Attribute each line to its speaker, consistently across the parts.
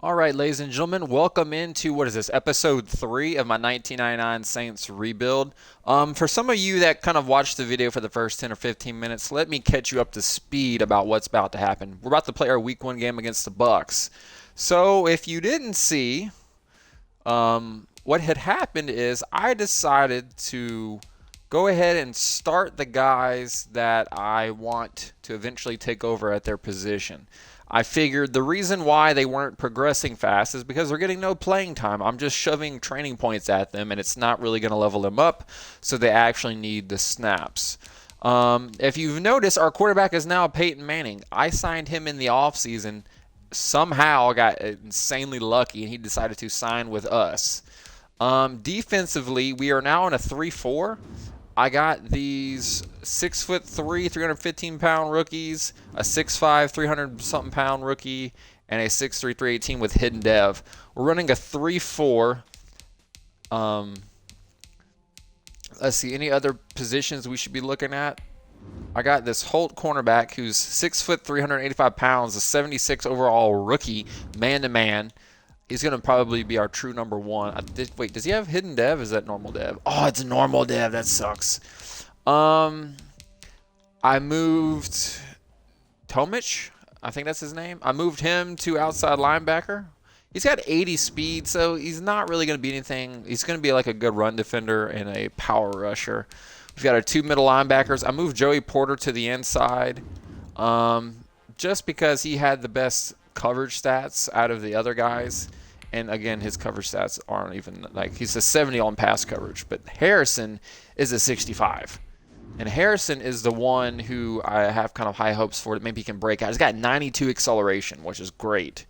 Speaker 1: All right, ladies and gentlemen, welcome into what is this, episode 3 of my 1999 Saints rebuild. For some of you that kind of watched the video for the first 10 or 15 minutes, let me catch you up to speed about what's about to happen. We're about to play our Week 1 game against the Bucks. So if you didn't see, what had happened is I decided to go ahead and start the guys that I want to eventually take over at their position. I figured the reason why they weren't progressing fast is because they're getting no playing time. I'm just shoving training points at them, and it's not really going to level them up, so they actually need the snaps. If you've noticed, our quarterback is now Peyton Manning. I signed him in the offseason. Somehow got insanely lucky, and he decided to sign with us. Defensively, we are now in a 3-4. I got these 6'3", 315-pound rookies, a 6'5", 300-something-pound rookie, and a 6'3", 318 with hidden dev. We're running a 3-4. Let's see, any other positions we should be looking at? I got this Holt cornerback who's 6 foot, 385 pounds, a 76 overall rookie, man-to-man. He's going to probably be our true number one. Wait, does he have hidden dev? Is that normal dev? Oh, it's normal dev. That sucks. I moved Tomich. I think that's his name. I moved him to outside linebacker. He's got 80 speed, so he's not really going to be anything. He's going to be like a good run defender and a power rusher. We've got our two middle linebackers. I moved Joey Porter to the inside just because he had the best coverage stats out of the other guys. And again, his coverage stats aren't even like he's a 70 on pass coverage, but Harrison is a 65. And Harrison is the one who I have kind of high hopes for that maybe he can break out. He's got 92 acceleration, which is great.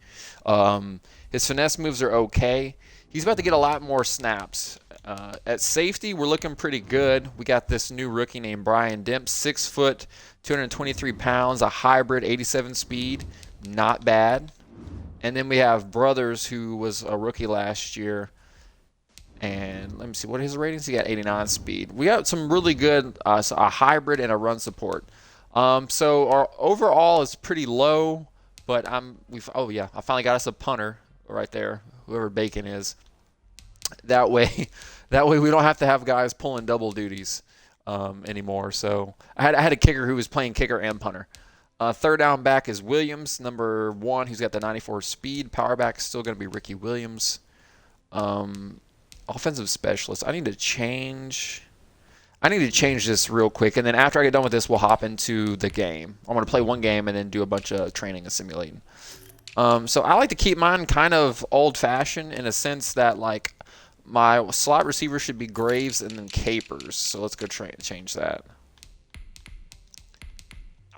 Speaker 1: His finesse moves are okay. He's about to get a lot more snaps. At safety, we're looking pretty good. We got this new rookie named Brian Demp, 6 foot, 223 pounds, a hybrid, 87 speed. Not bad. And then we have Brothers, who was a rookie last year. And let me see, what are his ratings? He got 89 speed. We got some really good, a hybrid and a run support. So our overall is pretty low, but oh yeah, I finally got us a punter right there, whoever Bacon is. That way, that way we don't have to have guys pulling double duties anymore. So I had a kicker who was playing kicker and punter. Third down back is Williams, number 1. He's got the 94 speed. Power back is still going to be Ricky Williams. Offensive specialist. I need to change this real quick, and then after I get done with this, we'll hop into the game. I'm going to play one game and then do a bunch of training and simulating. So I like to keep mine kind of old-fashioned in a sense that like my slot receiver should be Graves and then Capers. So let's go change that.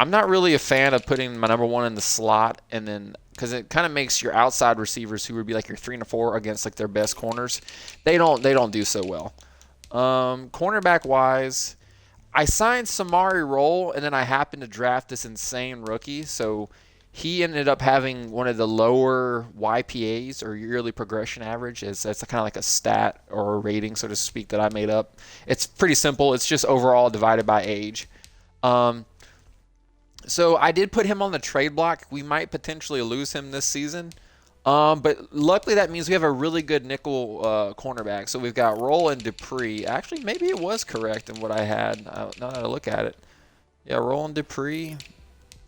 Speaker 1: I'm not really a fan of putting my number 1 in the slot and then because it kind of makes your outside receivers who would be like your 3 and 4 against like their best corners. They don't do so well. Cornerback wise, I signed Samari Roll and then I happened to draft this insane rookie. So he ended up having one of the lower YPAs or yearly progression average. That's kind of like a stat or a rating, so to speak, that I made up. It's pretty simple. It's just overall divided by age. So I did put him on the trade block. We might potentially lose him this season. But luckily that means we have a really good nickel cornerback. So we've got Roll and Dupree. Actually, maybe it was correct in what I had. Now that I look at it. Yeah, Roll and Dupree.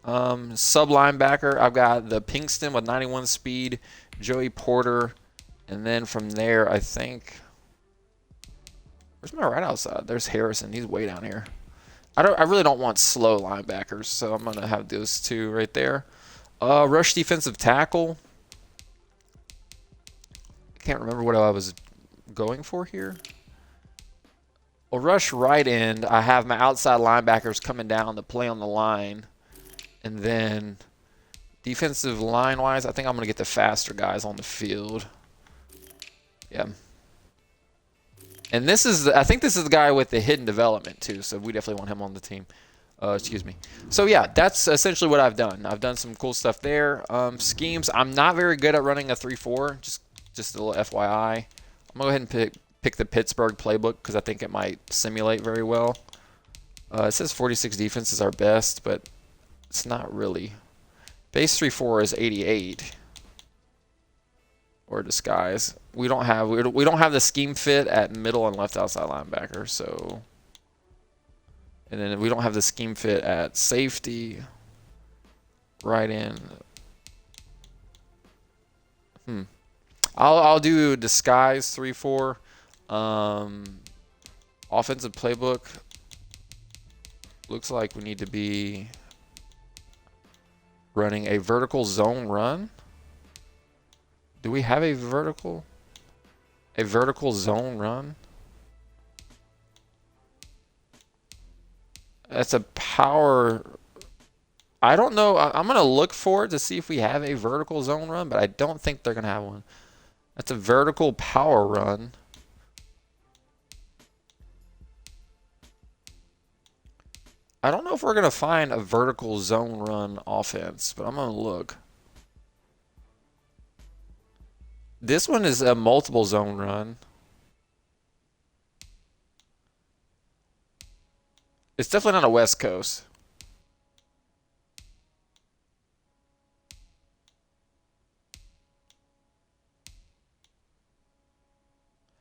Speaker 1: Sub linebacker, I've got the Pinkston with 91 speed, Joey Porter, and then from there, I think, where's my right outside? There's Harrison. He's way down here. I really don't want slow linebackers, so I'm gonna have those two right there. Rush defensive tackle. I can't remember what I was going for here. Well, rush right end. I have my outside linebackers coming down to play on the line. And then defensive line-wise, I think I'm going to get the faster guys on the field. Yeah. And I think this is the guy with the hidden development, too, so we definitely want him on the team. Excuse me. So, yeah, that's essentially what I've done. I've done some cool stuff there. Schemes, I'm not very good at running a 3-4, just a little FYI. I'm going to go ahead and pick the Pittsburgh playbook because I think it might simulate very well. It says 46 defense is our best, but it's not really. Base 3-4 is 88. or disguise. We don't have the scheme fit at middle and left outside linebacker. So, and then we don't have the scheme fit at safety, right end. I'll do disguise 3-4. Offensive playbook. Looks like we need to be running a vertical zone run. Do we have a vertical zone run? That's a power. I don't know. I'm going to look for it to see if we have a vertical zone run, but I don't think they're going to have one. That's a vertical power run. I don't know if we're going to find a vertical zone run offense, but I'm going to look. This one is a multiple zone run. It's definitely not a West Coast.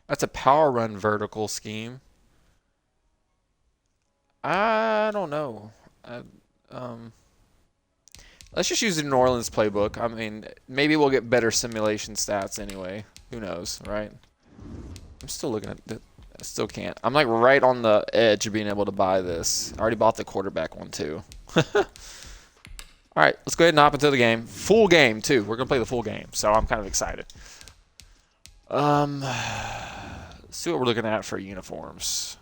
Speaker 1: That's a power run vertical scheme. I don't know. Let's just use the New Orleans playbook. I mean, maybe we'll get better simulation stats anyway. Who knows, right? I'm still looking at it. I still can't. I'm like right on the edge of being able to buy this. I already bought the quarterback one too. All right, let's go ahead and hop into the game. Full game too. We're gonna play the full game, so I'm kind of excited. Let's see what we're looking at for uniforms.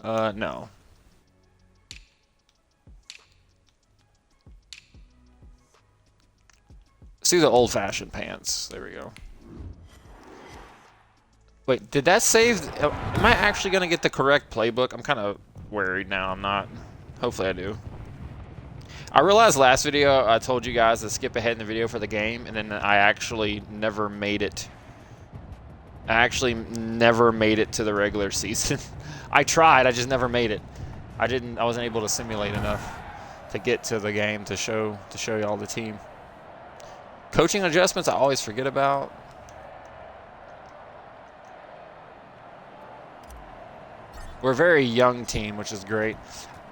Speaker 1: No. See the old-fashioned pants. There we go. Wait, did that save? Am I actually going to get the correct playbook? I'm kind of worried now. I'm not. Hopefully I do. I realized last video I told you guys to skip ahead in the video for the game, and then I actually never made it. I actually never made it to the regular season. I tried, I just never made it. I wasn't able to simulate enough to get to the game to show y'all the team. Coaching adjustments I always forget about. We're a very young team, which is great.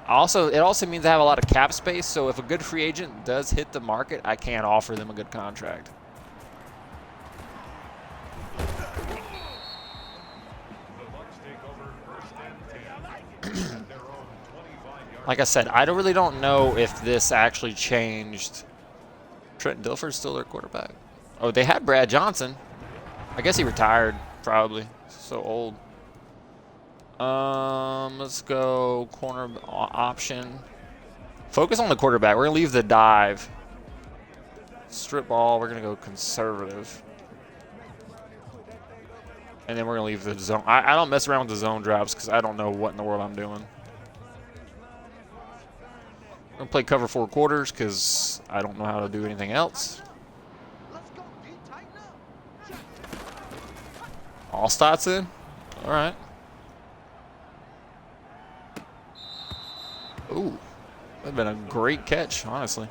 Speaker 1: It also means I have a lot of cap space, so if a good free agent does hit the market, I can offer them a good contract. Like I said, I really don't know if this actually changed. Trent Dilfer's still their quarterback. Oh, they had Brad Johnson. I guess he retired, probably. So old. Let's go corner option. Focus on the quarterback. We're going to leave the dive. Strip ball, we're going to go conservative. And then we're going to leave the zone. I don't mess around with the zone drops because I don't know what in the world I'm doing. I'm going to play cover 4 quarters because I don't know how to do anything else. All stats in? All right. Ooh, that'd been a great catch, honestly.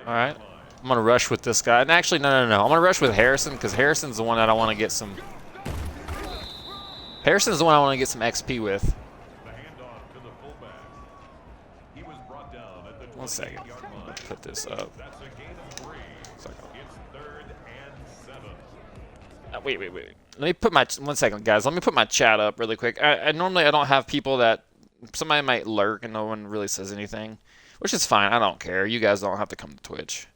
Speaker 1: All right. I'm going to rush with this guy. And actually, no. I'm going to rush with Harrison because Harrison's the one that I want to get some... Harrison's the one I want to get some XP with. 1 second. I'm going to put this up. Wait. Let me put my... 1 second, guys. Let me put my chat up really quick. Normally, I don't have people that... Somebody might lurk and no one really says anything, which is fine. I don't care. You guys don't have to come to Twitch.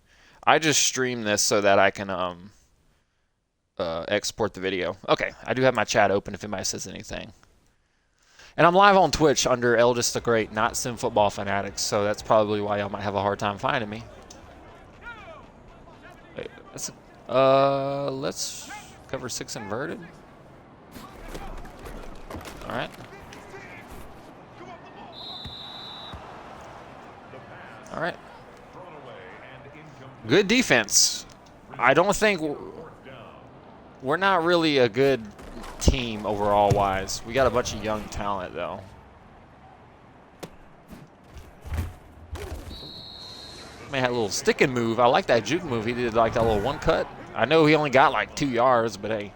Speaker 1: I just stream this so that I can export the video. Okay, I do have my chat open if anybody says anything. And I'm live on Twitch under Eldest the Great, not Sim Football Fanatics, so that's probably why y'all might have a hard time finding me. Wait, let's cover 6 inverted. All right. All right. Good defense. I don't think we're not really a good team overall wise. We got a bunch of young talent though. Man had a little sticking move. I like that juke move. He did like that little one cut. I know he only got like 2 yards, but hey.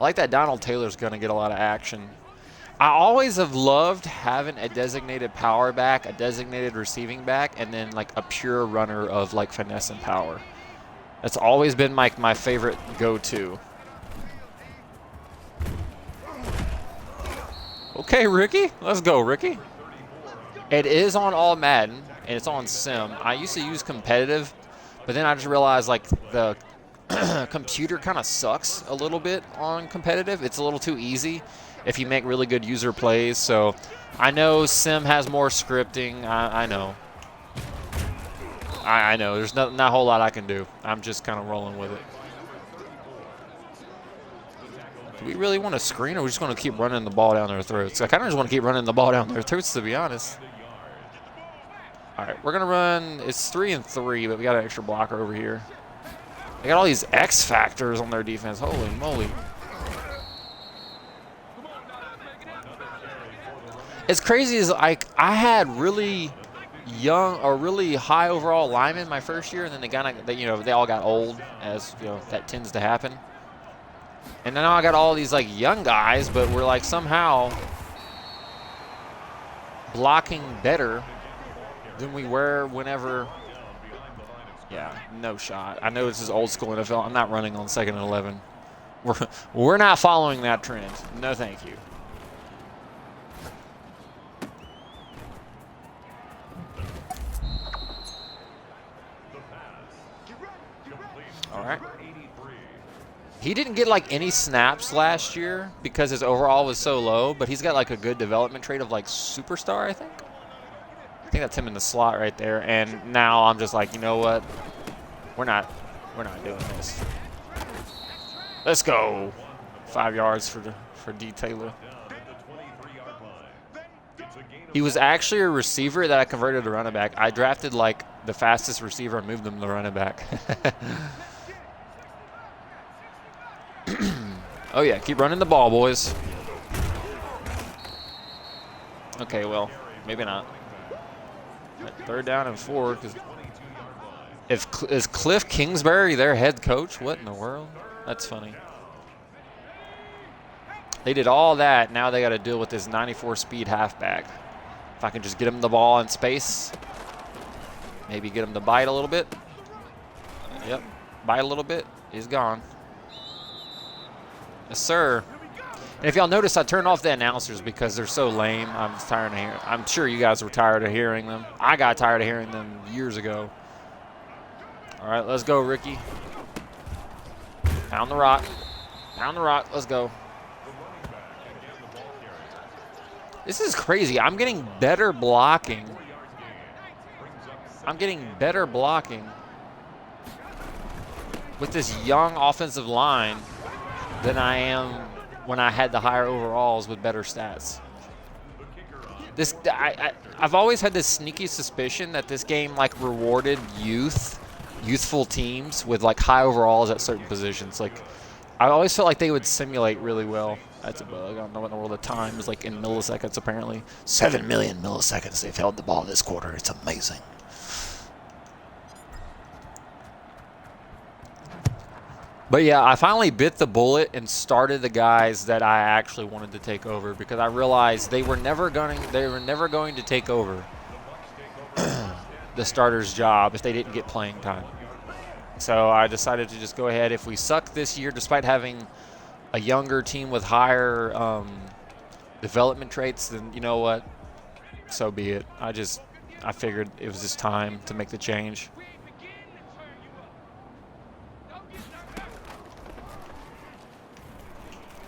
Speaker 1: I like that Donald Taylor's going to get a lot of action. I always have loved having a designated power back, a designated receiving back, and then like a pure runner of like finesse and power. That's always been my favorite go-to. Okay, Ricky. Let's go, Ricky. It is on all Madden, and it's on Sim. I used to use competitive, but then I just realized like the computer kind of sucks a little bit on competitive. It's a little too easy if you make really good user plays. So I know Sim has more scripting. I know. I know. There's not a whole lot I can do. I'm just kind of rolling with it. Do we really want to screen, or are we just going to keep running the ball down their throats? I kind of just want to keep running the ball down their throats, to be honest. All right, we're going to run. It's 3-3, but we got an extra blocker over here. They got all these X factors on their defense. Holy moly. It's crazy as like I had really young or really high overall linemen my first year, and then they all got old, as you know that tends to happen. And now I got all these like young guys, but we're like somehow blocking better than we were whenever. Yeah, no shot. I know this is old school NFL. I'm not running on 2nd and 11. We're not following that trend. No, thank you. All right. He didn't get like any snaps last year because his overall was so low, but he's got like a good development trait of like superstar, I think. I think that's him in the slot right there. And now I'm just like, you know what? We're not doing this. Let's go. 5 yards for D. Taylor. He was actually a receiver that I converted to running back. I drafted like the fastest receiver and moved him to running back. Oh yeah, keep running the ball, boys. Okay, well, maybe not. Right, 3rd down and 4. Is Cliff Kingsbury their head coach? What in the world? That's funny. They did all that. Now they got to deal with this 94 speed halfback. If I can just get him the ball in space, maybe get him to bite a little bit. Yep, bite a little bit. He's gone. Yes, sir. And if y'all notice, I turned off the announcers because they're so lame. I'm tired of hearing. I'm sure you guys were tired of hearing them. I got tired of hearing them years ago. All right, let's go, Ricky. Pound the rock. Pound the rock. Let's go. This is crazy. I'm getting better blocking. I'm getting better blocking with this young offensive line than I am when I had the higher overalls with better stats. I've always had this sneaky suspicion that this game like rewarded youthful teams with like high overalls at certain positions. Like I always felt like they would simulate really well. That's a bug. I don't know what in the world of time is like in milliseconds apparently. 7 million milliseconds they've held the ball this quarter. It's amazing. But yeah, I finally bit the bullet and started the guys that I actually wanted to take over because I realized they were never going to take over the starter's job if they didn't get playing time. So I decided to just go ahead. If we suck this year, despite having a younger team with higher development traits, then you know what? So be it. I figured it was just time to make the change.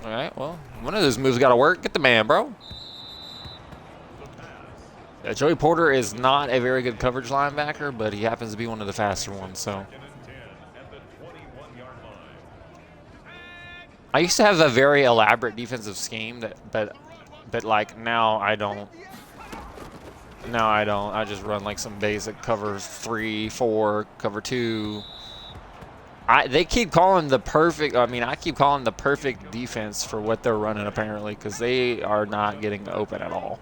Speaker 1: All right, well, one of those moves got to work. Get the man, bro. Joey Porter is not a very good coverage linebacker, but he happens to be one of the faster ones. So I used to have a very elaborate defensive scheme, but like now I don't. Now I don't. I just run like some basic cover 3, 4, cover 2. They keep calling the perfect. I mean, I keep calling the perfect defense for what they're running apparently because they are not getting open at all.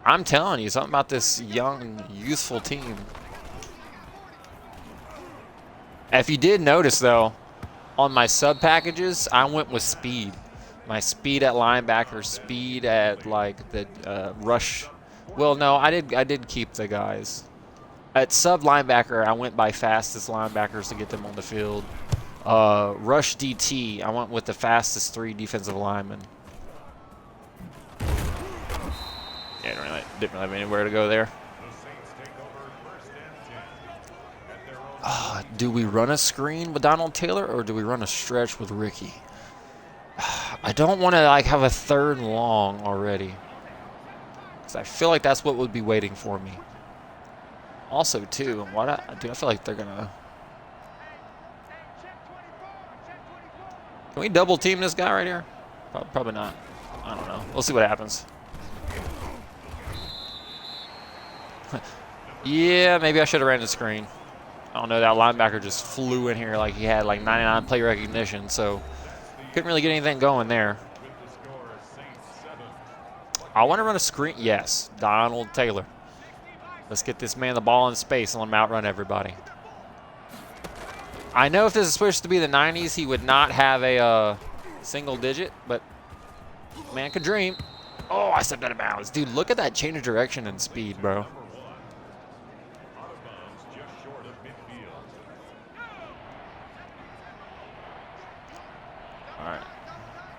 Speaker 1: I'm telling you, something about this young, youthful team. If you did notice, though, on my sub packages, I went with speed. My speed at linebacker, speed at like the rush. Well, no, I did keep the guys. At sub linebacker, I went by fastest linebackers to get them on the field. Rush DT, I went with the fastest 3 defensive linemen. Yeah, didn't really have anywhere to go there. Do we run a screen with Donald Taylor or do we run a stretch with Ricky? I don't want to like have a 3rd and long already, because I feel like that's what would be waiting for me. Also, too, I feel like they're gonna. Can we double team this guy right here? Probably not. I don't know. We'll see what happens. Yeah, maybe I should have ran the screen. I don't know. That linebacker just flew in here like he had like 99 play recognition, so couldn't really get anything going there. I want to run a screen. Yes, Donald Taylor. Let's get this man the ball in space and let him outrun everybody. I know if this is supposed to be the 90s, he would not have a single digit, but man could dream. Oh, I stepped out of bounds. Dude, look at that change of direction and speed, bro.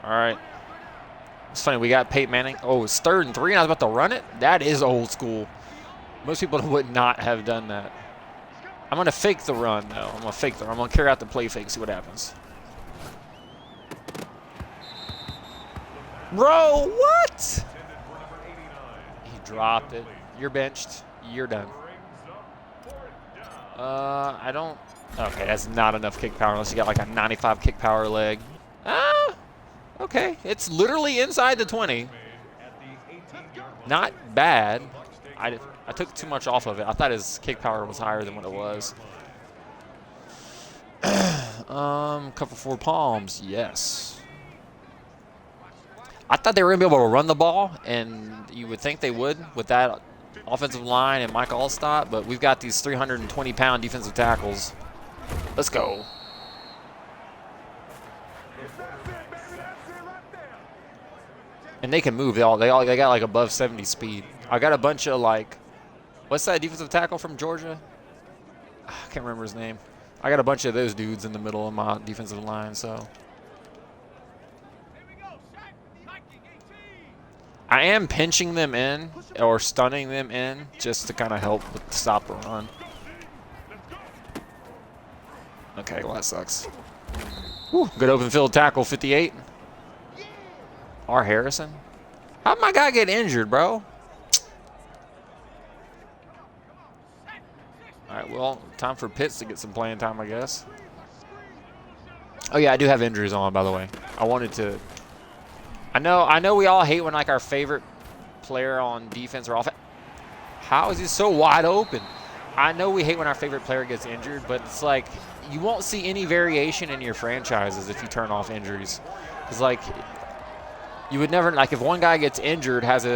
Speaker 1: All right. It's funny, we got Peyton Manning. Oh, it's 3rd and 3, and I was about to run it? That is old school. Most people would not have done that. I'm going to fake the run, though. I'm going to fake the run. I'm going to carry out the play fake, see what happens. Bro, what? He dropped it. You're benched. You're done. I don't. Okay, that's not enough kick power unless you got like a 95 kick power leg. Okay. It's literally inside the 20. Not bad. I took too much off of it. I thought his kick power was higher than what it was. Cover 4 palms. Yes. I thought they were going to be able to run the ball, and you would think they would with that offensive line and Mike Allstott, but we've got these 320-pound defensive tackles. Let's go. And they can move. They got like above 70 speed. I got a bunch of like, what's that defensive tackle from Georgia? I can't remember his name. I got a bunch of those dudes in the middle of my defensive line, so. I am pinching them in or stunning them in just to kind of help with stop the run. Okay, well that sucks. Whew, good open field tackle, 58. R. Harrison? How'd my guy get injured, bro? All right, well, time for Pitts to get some playing time, I guess. Oh, yeah, I do have injuries on, by the way. I wanted to... I know we all hate when, like, our favorite player on defense or offense... How is he so wide open? I know we hate when our favorite player gets injured, but it's like you won't see any variation in your franchises if you turn off injuries. It's like... You would never, like, if one guy gets injured, has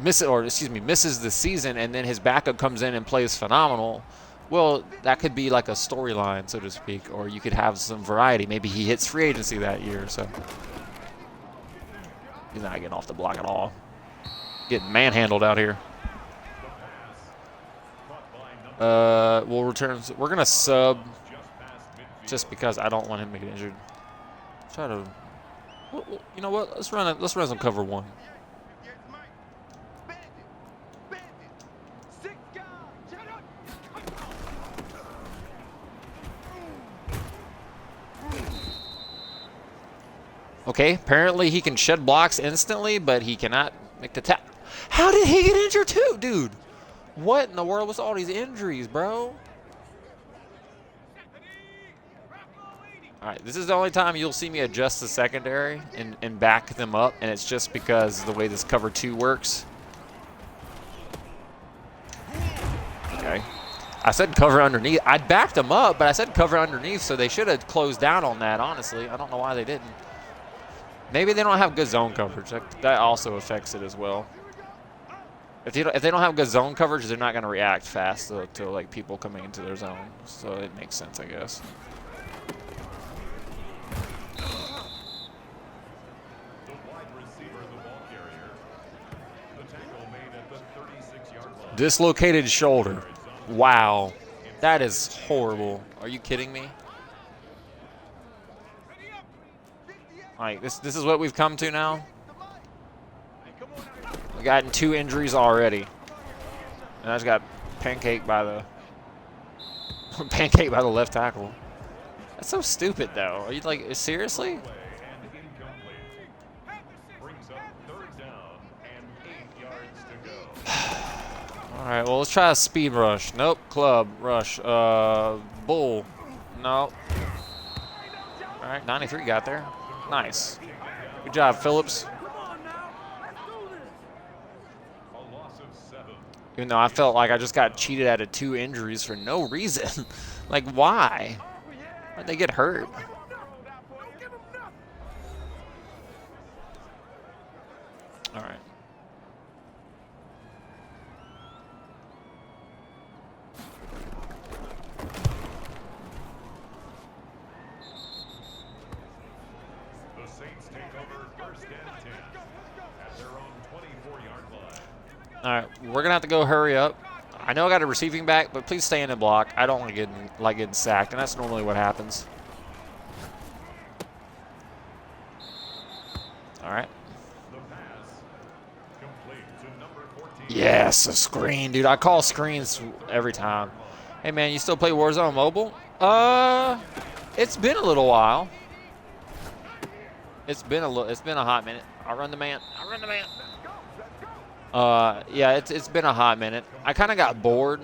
Speaker 1: misses the season, and then his backup comes in and plays phenomenal. Well, that could be like a storyline, so to speak, or you could have some variety. Maybe he hits free agency that year, so he's not getting off the block at all. Getting manhandled out here. We'll return. We're gonna sub just because I don't want him to get injured. Try to. You know what? Let's run some cover 1. Okay, apparently he can shed blocks instantly, but he cannot make the tap. How did he get injured too, dude? What in the world was all these injuries, bro? All right, this is the only time you'll see me adjust the secondary and back them up, and it's just because of the way this cover 2 works. Okay. I said cover underneath. I backed them up, but I said cover underneath, so they should have closed down on that, honestly. I don't know why they didn't. Maybe they don't have good zone coverage. That also affects it as well. If they don't have good zone coverage, they're not going to react fast to like people coming into their zone. So it makes sense, I guess. Dislocated shoulder. Wow. That is horrible. Are you kidding me? Like, this is what we've come to now? We've gotten 2 injuries already. And I just got pancaked by the left tackle. That's so stupid, though. Are you like, seriously? All right, well, let's try a speed rush. Nope, club rush. Bull. No. All right, 93 got there. Nice. Good job, Phillips. Even though I felt like I just got cheated out of 2 injuries for no reason. Like, why? Why'd they get hurt? All right.
Speaker 2: The Saints take over first and 10 at their own 24-yard line.
Speaker 1: All right, we're gonna have to go hurry up. I know I got a receiving back, but please stay in the block. I don't like getting sacked, and that's normally what happens. All right.
Speaker 2: The pass complete to number 14.
Speaker 1: Yes, a screen, dude. I call screens every time. Hey, man, you still play Warzone Mobile? It's been a little while. It's been a hot minute. I run the man. Yeah, it's been a hot minute. I kind of got bored,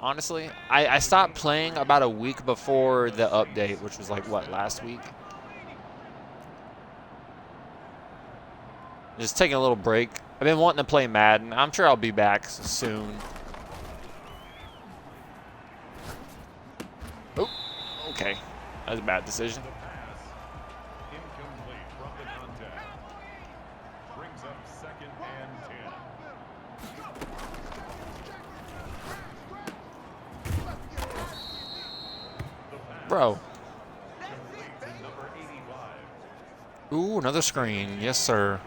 Speaker 1: honestly. I stopped playing about a week before the update, which was like, what, last week? Just taking a little break. I've been wanting to play Madden. I'm sure I'll be back soon. Oh, okay. That was a bad decision.
Speaker 2: The pass incomplete from the contact. Brings up second and 10.
Speaker 1: Bro.
Speaker 2: Complete to number 85.
Speaker 1: Ooh, another screen. Yes, sir.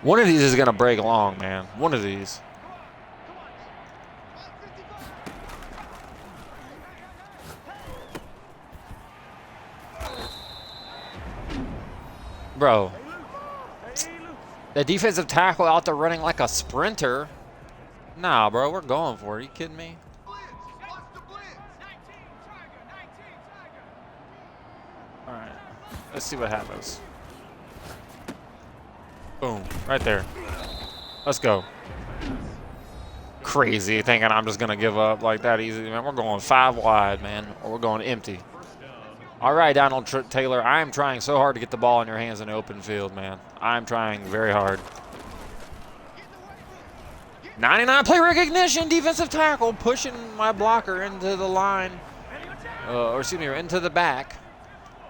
Speaker 1: One of these is going to break long, man. One of these. Bro. The defensive tackle out there running like a sprinter. Nah, bro, we're going for it. Are you kidding me? All right. Let's see what happens. Boom. Right there. Let's go. Crazy thinking I'm just going to give up like that easy. Man, we're going 5 wide, man, or we're going empty. All right, Donald Taylor, I am trying so hard to get the ball in your hands in the open field, man. I'm trying very hard. 99 play recognition, defensive tackle, pushing my blocker into the line. Or excuse me, into the back.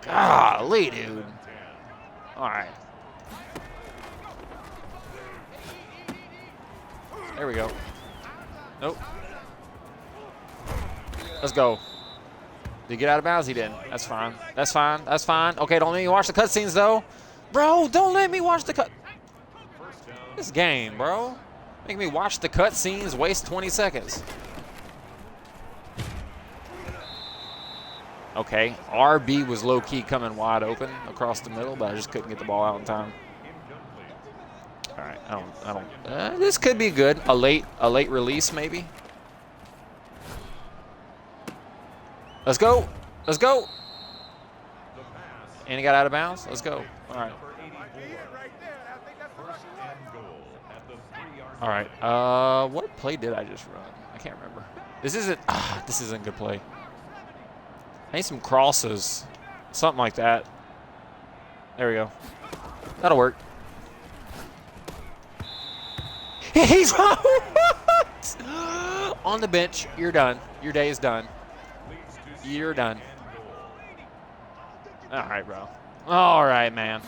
Speaker 1: Golly, dude. All right. There we go. Nope. Let's go. Did he get out of bounds? He didn't. That's fine. That's fine. That's fine. Okay, don't let me watch the cutscenes, though. Bro, don't let me watch the cut. This game, bro. Make me watch the cutscenes, waste 20 seconds. Okay, RB was low-key coming wide open across the middle, but I just couldn't get the ball out in time. All right, I don't. This could be good. A late release, maybe. Let's go. Let's go. And he got out of bounds. Let's go. All right. All right. What play did I just run? I can't remember. This isn't good play. I need some crosses. Something like that. There we go. That'll work. He's what? On the bench. You're done. Your day is done. You're done. All right, bro. All right, man.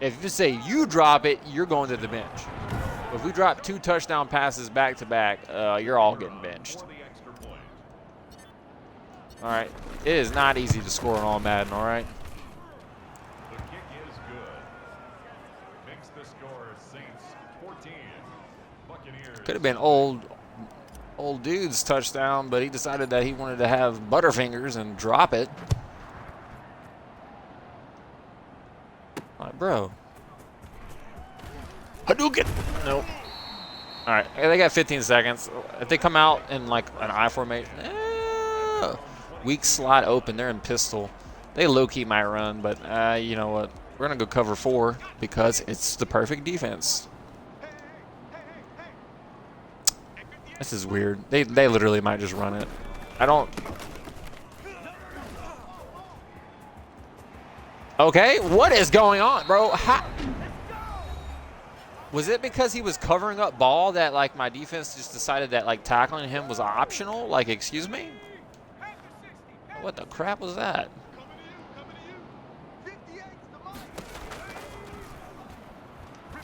Speaker 1: If you say you drop it, you're going to the bench. If we drop 2 touchdown passes back to back, you're all getting benched.
Speaker 2: For the extra point.
Speaker 1: All right. It is not easy to score on all Madden, all right?
Speaker 2: The kick is good. Makes the score Saints 14. Buccaneers.
Speaker 1: Could have been old dude's touchdown, but he decided that he wanted to have Butterfingers and drop it. Like, bro. Hadouken! Nope. All right, they got 15 seconds. If they come out in like an I formation, weak slot open, they're in pistol. They low-key might run, but you know what? We're gonna go cover 4 because it's the perfect defense. This is weird. They literally might just run it. I don't. Okay, what is going on, bro? Was it because he was covering up ball that like my defense just decided that like tackling him was optional? Like, excuse me? What the crap was that?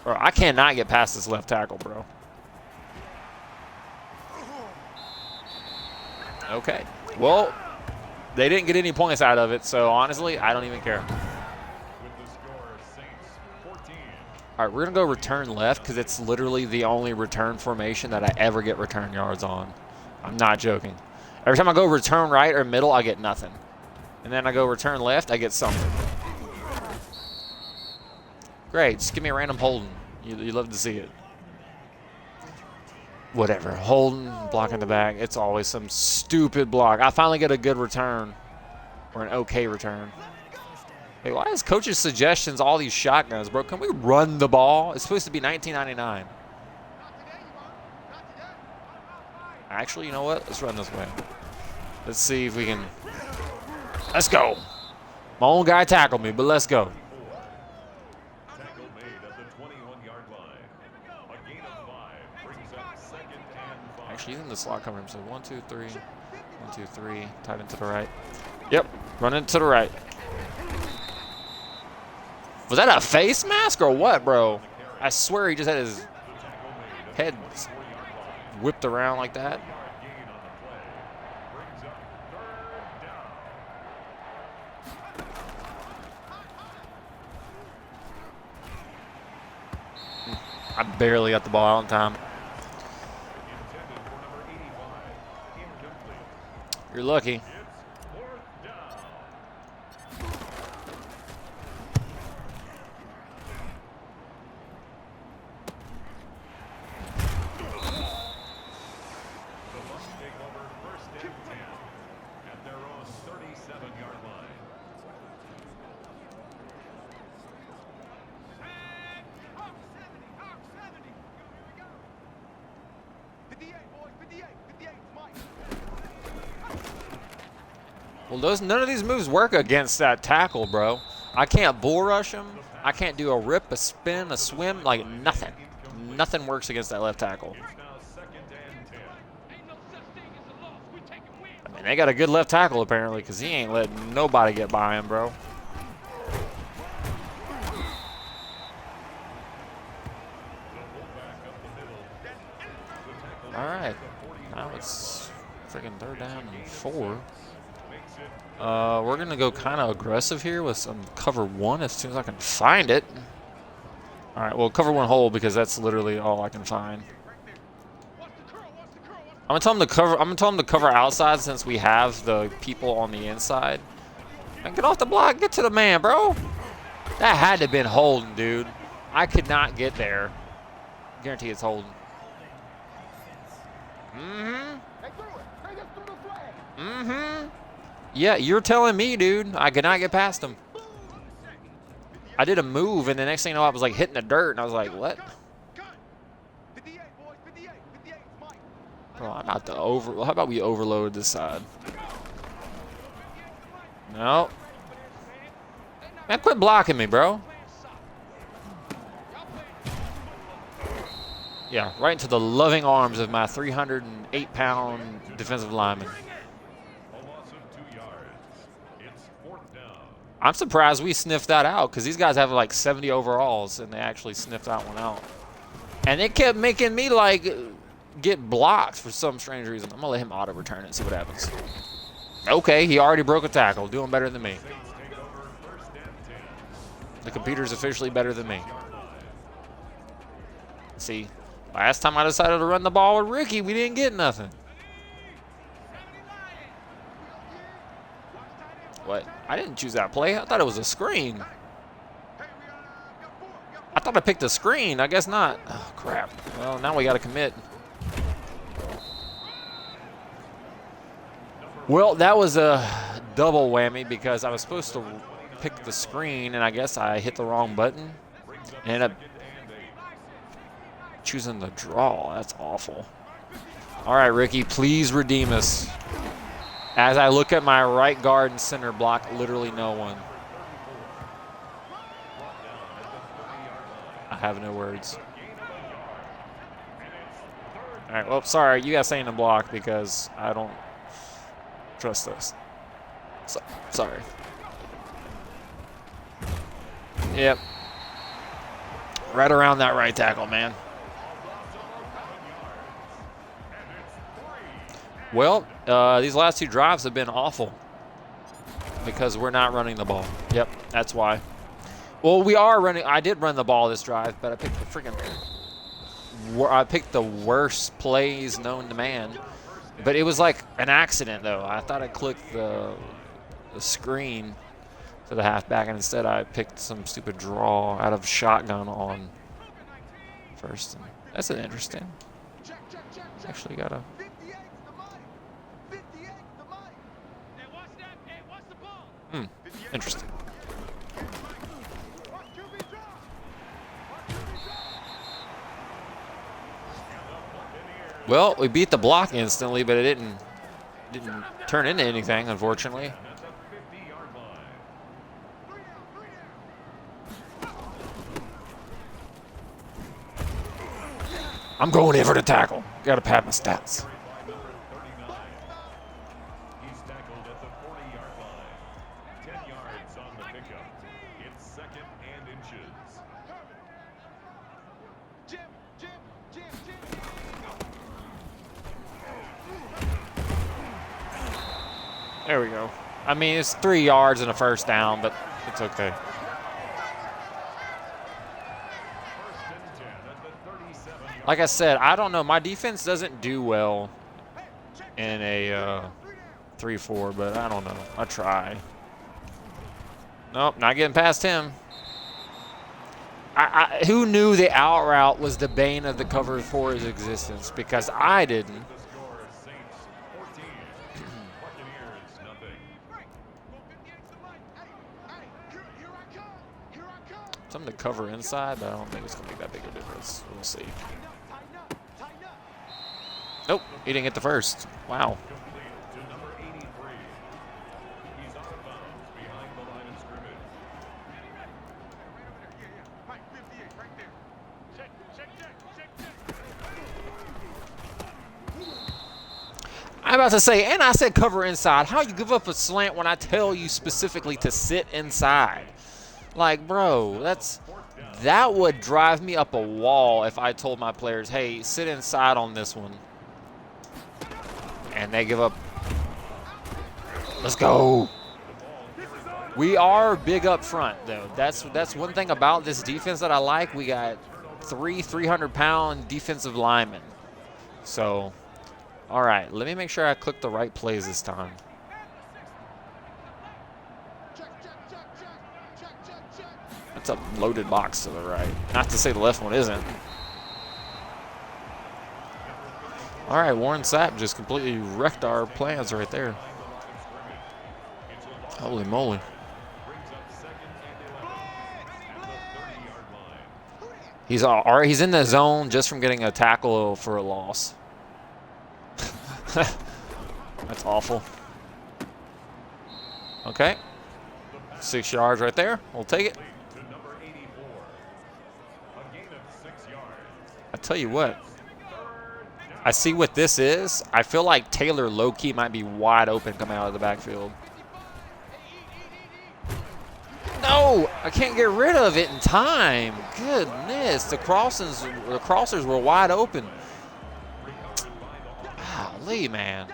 Speaker 1: Bro, I cannot get past this left tackle, bro. Okay. Well, they didn't get any points out of it, so honestly, I don't even care.
Speaker 2: With the score Saints 14.
Speaker 1: All right, we're going to go return left because it's literally the only return formation that I ever get return yards on. I'm not joking. Every time I go return right or middle, I get nothing. And then I go return left, I get something. Great, just give me a random holding. You love to see it. Whatever, holding, blocking the back. It's always some stupid block. I finally get a good return or an okay return. Hey, why is coach's suggestions all these shotguns, bro? Can we run the ball? It's supposed to be 1999. Actually, you know what? Let's run this way. Let's see if we can. Let's go. My own guy tackled me, but let's go.
Speaker 2: Tackle made at the 21-yard line. A gain of 5 brings up 2nd and 5.
Speaker 1: Actually, he's in the slot cover. So 1, 2, 3. 1, 2, 3. Tight end to the right. Yep. Running to the right. Was that a face mask or what, bro? I swear he just had his head whipped around like that.
Speaker 2: Gain on the play brings up 3rd down.
Speaker 1: I barely got the ball out in time.
Speaker 2: Intended for number 85. Incomplete.
Speaker 1: You're lucky.
Speaker 2: It's 4th down. The Bucs take over 1st and 10 at their own 37-yard line.
Speaker 1: Well, none of these moves work against that tackle, bro. I can't bull rush him. I can't do a rip, a spin, a swim, like nothing. Nothing works against that left tackle.
Speaker 2: It's now 2nd and 10.
Speaker 1: I mean, they got a good left tackle apparently because he ain't letting nobody get by him, bro. All right. Now it's freaking 3rd down and 4. We're going to go kind of aggressive here with some cover 1 as soon as I can find it. All right, well, cover 1 hole because that's literally all I can find. I'm going to tell him to cover. I'm going to tell him to cover outside since we have the people on the inside. Man, get off the block. Get to the man, bro. That had to have been holding, dude. I could not get there. Guarantee it's holding. Yeah, you're telling me, dude. I could not get past him. I did a move, and the next thing you know, I was like hitting the dirt, and I was like, what? Bro, I'm about to how about we overload this side? No. Man, quit blocking me, bro. Yeah, right into the loving arms of my 308-pound defensive lineman.
Speaker 2: A loss of 2 yards. It's 4th down.
Speaker 1: I'm surprised we sniffed that out because these guys have like 70 overalls and they actually sniffed that one out. And it kept making me like get blocked for some strange reason. I'm gonna let him auto return it and see what happens. Okay, he already broke a tackle, doing better than me. The computer's officially better than me. See, last time I decided to run the ball with Ricky, we didn't get nothing. What? I didn't choose that play. I thought it was a screen. I thought I picked a screen. I guess not. Oh, crap. Well, now we got to commit. Well, that was a double whammy because I was supposed to pick the screen, and I guess I hit the wrong button. And ended up choosing the draw. That's awful. All right, Ricky, please redeem us. As I look at my right guard and center block, literally no one. I have no words. All right, well, sorry, you got to stay in the block because I don't trust us. So, sorry. Yep. Right around that right tackle, man. Well, these last two drives have been awful because we're not running the ball. Yep, that's why. Well, we are running. I did run the ball this drive, but I picked the worst plays known to man. But it was like an accident, though. I thought I clicked the screen to the halfback, and instead I picked some stupid draw out of shotgun on first. That's an interesting. Actually got a. Interesting. Well, we beat the block instantly, but it didn't turn into anything, unfortunately. I'm going in for the tackle. Got to pad my stats. There we go. I mean, it's 3 yards and a first down, but it's okay. Like I said, I don't know. My defense doesn't do well in a 3-4, but I don't know. I try. Nope, not getting past him. Who knew the out route was the bane of the cover 4's existence? Because I didn't. Something to cover inside, but I don't think it's going to make that big a difference. We'll see. Nope, he didn't get the first. Wow. I'm about to say, and I said cover inside. How you give up a slant when I tell you specifically to sit inside? Like, bro, that would drive me up a wall if I told my players, hey, sit inside on this one. And they give up. Let's go. We are big up front, though. That's one thing about this defense that I like. We got 300-pound defensive linemen. So, all right, let me make sure I click the right plays this time. That's a loaded box to the right. Not to say the left one isn't. All right, Warren Sapp just completely wrecked our plans right there. Holy moly. He's in the zone just from getting a tackle for a loss. That's awful. Okay. 6 yards right there. We'll take it. I tell you what. I see what this is. I feel like Taylor low-key might be wide open coming out of the backfield. No, I can't get rid of it in time. Goodness, the crossers were wide open. Golly, man.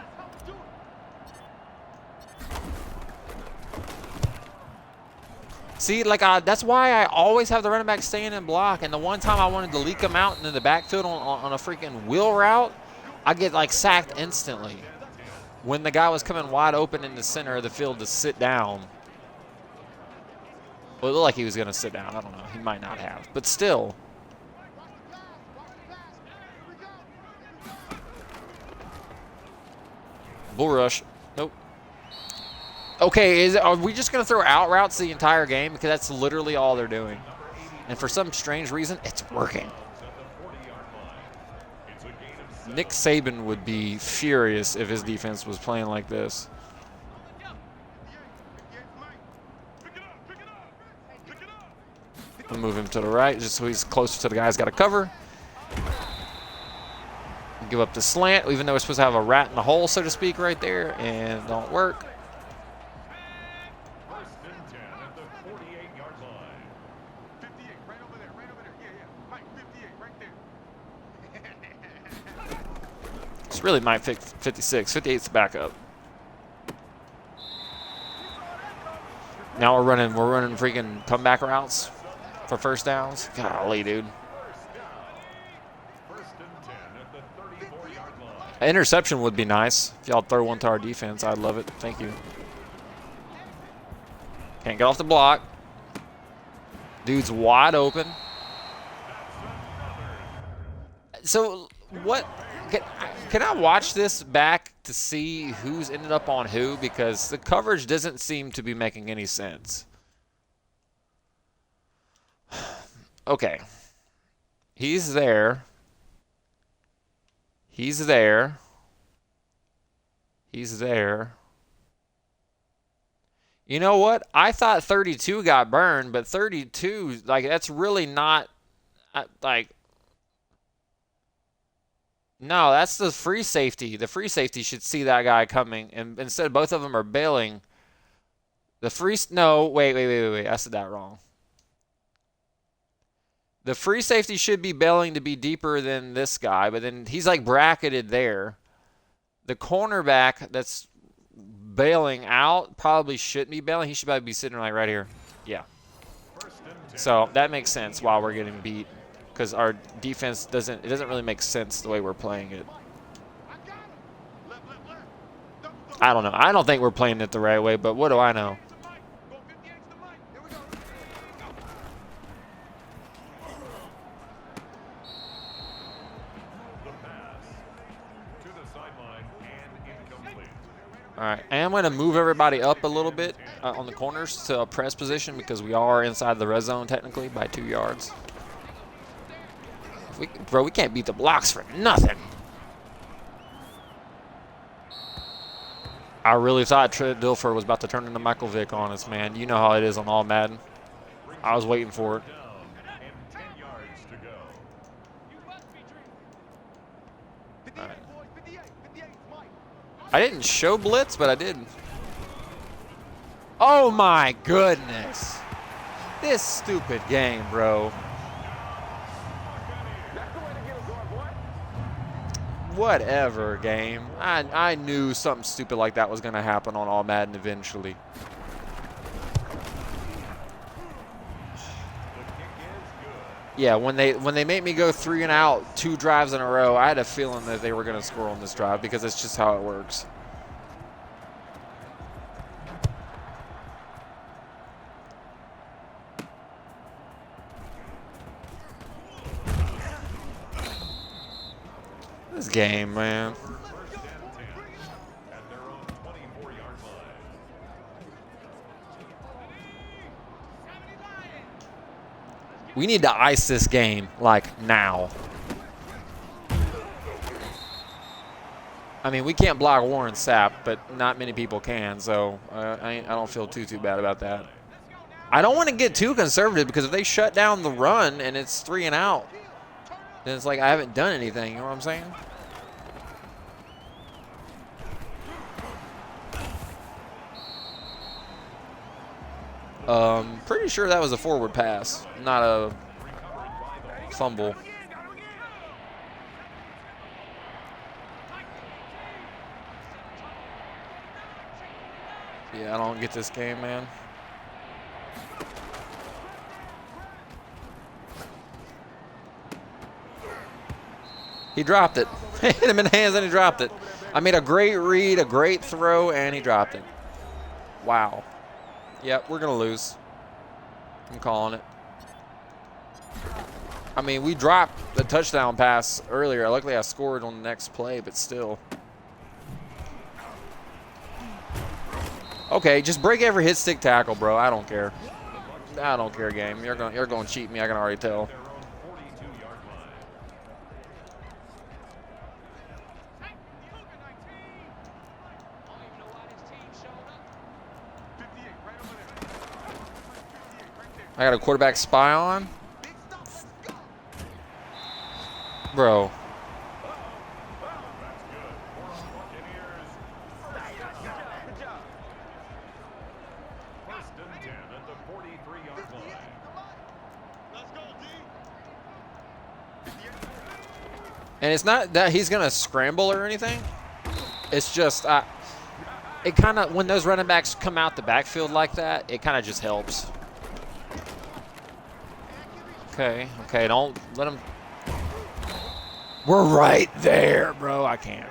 Speaker 1: See, like that's why I always have the running back staying in block. And the one time I wanted to leak him out into the backfield on a freaking wheel route, I get like sacked instantly. When the guy was coming wide open in the center of the field to sit down. Well, it looked like he was going to sit down. I don't know. He might not have. But still. Bull rush. Nope. Okay, are we just going to throw out routes the entire game? Because that's literally all they're doing. And for some strange reason, it's working. Nick Saban would be furious if his defense was playing like this. I'll move him to the right just so he's closer to the guy he's got to cover. Give up the slant, even though we're supposed to have a rat in the hole, so to speak, right there, and it don't work.
Speaker 2: First and 10 at the 48-yard line. 58, right over there, right over there. Yeah, Mike, 58, right there.
Speaker 1: It's really Mike 56. 58's the backup. Now we're running freaking comeback routes for first downs. Golly, dude. An interception would be nice. If y'all throw one to our defense, I'd love it. Thank you. Can't get off the block. Dude's wide open. So what? Can I watch this back to see who's ended up on who? Because the coverage doesn't seem to be making any sense. Okay. He's there. He's there. He's there. You know what? I thought 32 got burned, but 32, like, that's really not, like, no, that's the free safety. The free safety should see that guy coming, and instead both of them are bailing. No, wait. I said that wrong. The free safety should be bailing to be deeper than this guy, but then he's like bracketed there. The cornerback that's bailing out probably shouldn't be bailing. He should probably be sitting like right here. Yeah. So that makes sense why we're getting beat, because our defense doesn't really make sense the way we're playing it. I don't know. I don't think we're playing it the right way, but what do I know? All right, and I'm going to move everybody up a little bit on the corners to a press position because we are inside the red zone technically by 2 yards. Bro, we can't beat the blocks for nothing. I really thought Trent Dilfer was about to turn into Michael Vick on us, man. You know how it is on all Madden. I was waiting for it. All right. I didn't show blitz, but I did. Oh my goodness. This stupid game, bro. Whatever, game. I knew something stupid like that was going to happen on All Madden eventually. Yeah, when they made me go 3 and out 2 drives in a row, I had a feeling that they were going to score on this drive because it's just how it works. This game, man. We need to ice this game, like, now. I mean, we can't block Warren Sapp, but not many people can, so I don't feel too bad about that. I don't want to get too conservative because if they shut down the run and it's 3 and out, then it's like I haven't done anything, you know what I'm saying? Pretty sure that was a forward pass, not a fumble. Yeah, I don't get this game, man. He dropped it. Hit him in the hands and he dropped it. I made a great read, a great throw, and he dropped it. Wow. Yep, we're going to lose. I'm calling it. I mean, we dropped the touchdown pass earlier. Luckily, I scored on the next play, but still. Okay, just break every hit stick tackle, bro. I don't care. I don't care, game. You're going to cheat me. I can already tell. I got a quarterback spy on. Bro. And it's not that he's going to scramble or anything. It's just, it kind of, when those running backs come out the backfield like that, it kind of just helps. Okay, don't let him. We're right there, bro. I can't.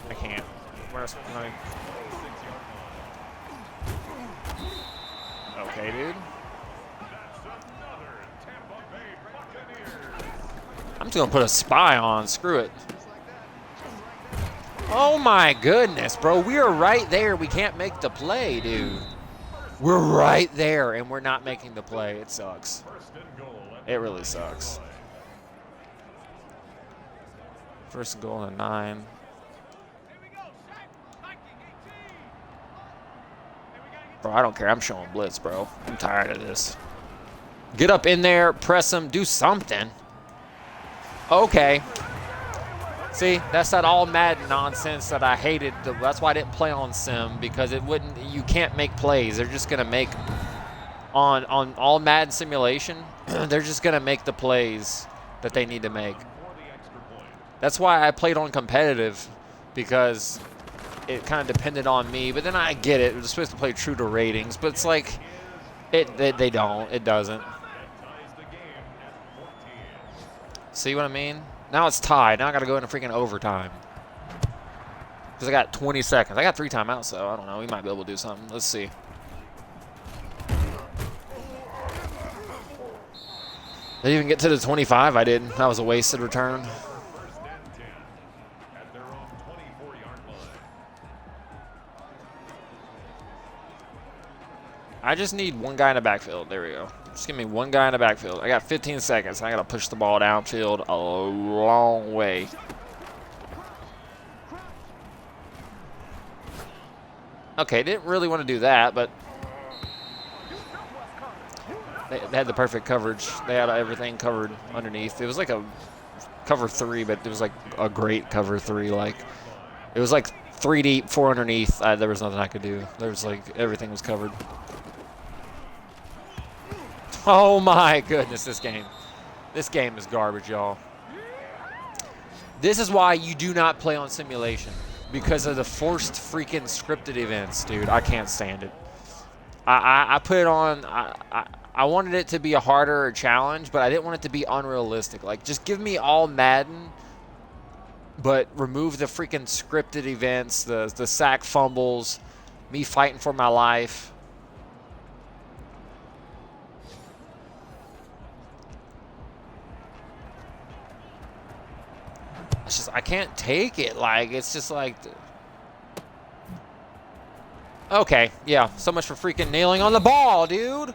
Speaker 1: I can't. Where's my... Okay, dude. I'm just gonna put a spy on. Screw it. Oh my goodness, bro. We are right there. We can't make the play, dude. We're right there, and we're not making the play. It sucks. It really sucks. First and goal and 9. Bro, I don't care. I'm showing blitz, bro. I'm tired of this. Get up in there, press him, do something. Okay. See, that's that all Madden nonsense that I hated. That's why I didn't play on Sim, because it wouldn't. You can't make plays. They're just gonna make on all Madden simulation. They're just gonna make the plays that they need to make. That's why I played on competitive, because it kind of depended on me. But then I get it. It was supposed to play true to ratings, but it's like they don't. It doesn't. See what I mean? Now it's tied. Now I got to go into freaking overtime. Because I got 20 seconds. I got 3 timeouts, so I don't know. We might be able to do something. Let's see. Did I even get to the 25? I didn't. That was a wasted return. I just need one guy in the backfield. There we go. Just give me one guy in the backfield. I got 15 seconds. I got to push the ball downfield a long way. Okay, didn't really want to do that, but they had the perfect coverage. They had everything covered underneath. It was like a cover 3, but it was like a great cover 3. Like, it was like 3 deep, 4 underneath. There was nothing I could do. There was like everything was covered. Oh my goodness, this game is garbage, y'all. This is why you do not play on simulation, because of the forced freaking scripted events, dude. I can't stand it. I put it on. I wanted it to be a harder challenge, but I didn't want it to be unrealistic. Like, just give me all Madden, but remove the freaking scripted events, the sack fumbles, me fighting for my life. It's just, I can't take it. Like, it's just like, okay, yeah, so much for freaking nailing on the ball, dude.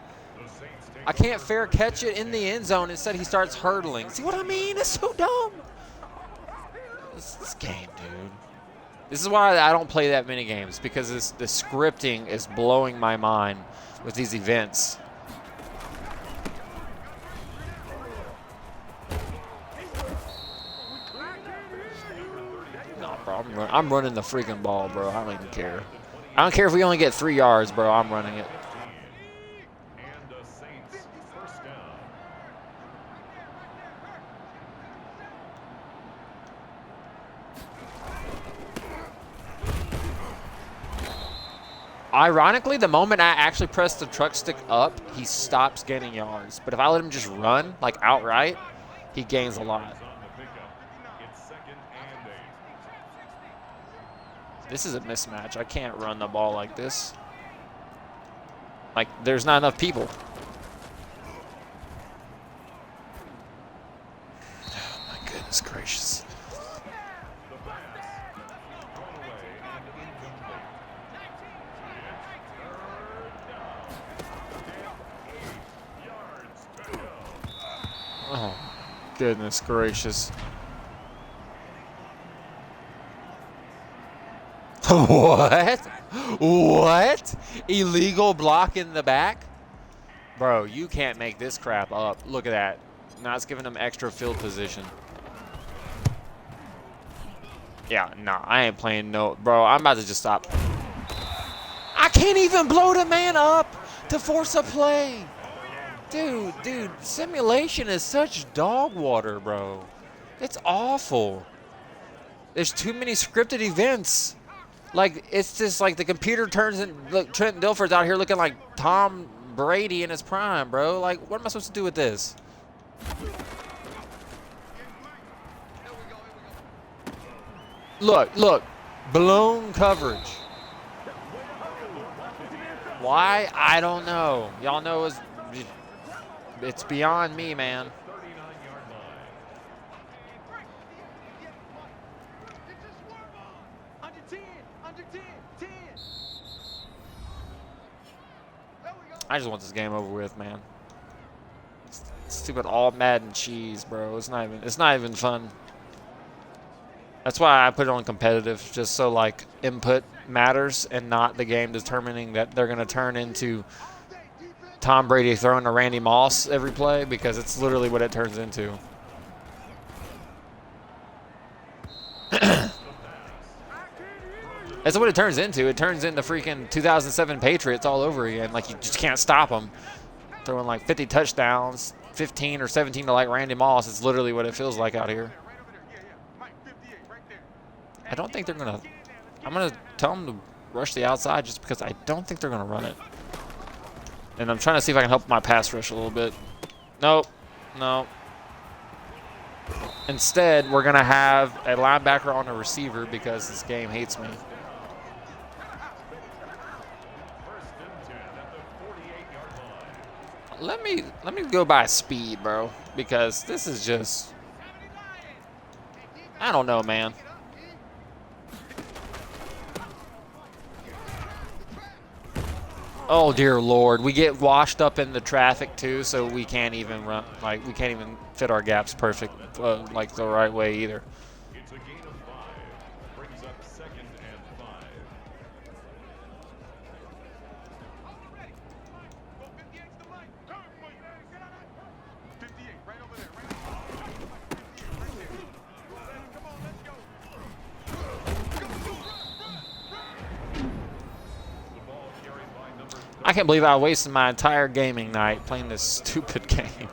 Speaker 1: I can't fair catch it in the end zone. Instead, he starts hurdling. See what I mean? It's so dumb. This game, dude. This is why I don't play that many games, because the scripting is blowing my mind with these events. Nah, bro. I'm running the freaking ball, bro. I don't even care. I don't care if we only get 3 yards, bro. I'm running it.
Speaker 2: And the Saints first down.
Speaker 1: Ironically, the moment I actually press the truck stick up, he stops gaining yards. But if I let him just run, like outright, he gains a lot.
Speaker 2: On the pickup. It's 2nd and 8.
Speaker 1: This is a mismatch. I can't run the ball like this. Like, there's not enough people. Oh, my goodness gracious.
Speaker 2: The pass. Thrown away and incomplete. It's 3rd down. And 8 yards to go.
Speaker 1: Oh, goodness gracious. What? What? Illegal block in the back? Bro, you can't make this crap up. Look at that. Now it's giving them extra field position. Yeah, nah, I ain't playing no. Bro, I'm about to just stop. I can't even blow the man up to force a play. Dude, simulation is such dog water, bro. It's awful. There's too many scripted events. Like, it's just like the computer turns in. Look, Trent Dilfer's out here looking like Tom Brady in his prime, bro. Like, what am I supposed to do with this? Look, blown coverage. Why? I don't know. Y'all know it's beyond me, man.
Speaker 2: 39-yard line.
Speaker 1: I just want this game over with, man. Stupid all Madden cheese, bro. It's not even fun. That's why I put it on competitive, just so like input matters and not the game determining that they're gonna turn into Tom Brady throwing to Randy Moss every play, because it's literally what it turns into. That's what it turns into. It turns into freaking 2007 Patriots all over again. Like, you just can't stop them. Throwing like 50 touchdowns, 15 or 17 to like Randy Moss. It's literally what it feels like out here. I don't think they're going to... I'm going to tell them to rush the outside just because I don't think they're going to run it. And I'm trying to see if I can help my pass rush a little bit. Nope. No. Instead, we're going to have a linebacker on a receiver because this game hates me. Let me go by speed, bro, because this is just, I don't know, man. Oh dear Lord, we get washed up in the traffic too, so we can't even run, like we can't even fit our gaps perfect, like the right way either.
Speaker 2: It's a gain of 5. Brings up 2nd and 5.
Speaker 1: I can't believe I wasted my entire gaming night playing this stupid game.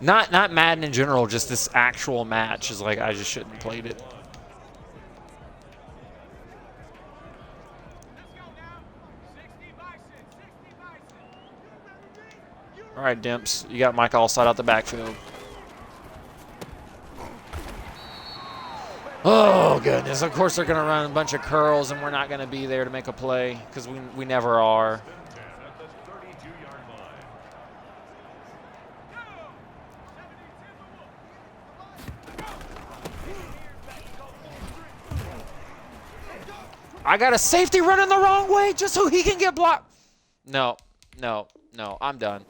Speaker 1: Not Madden in general, just this actual match is like I just shouldn't have played it. All right, Dimps, you got Mike Allside out the backfield. Oh, goodness. Of course they're going to run a bunch of curls, and we're not going to be there to make a play because we never are.
Speaker 2: At the 32-yard line.
Speaker 1: I got a safety running the wrong way just so he can get blocked. No, I'm done.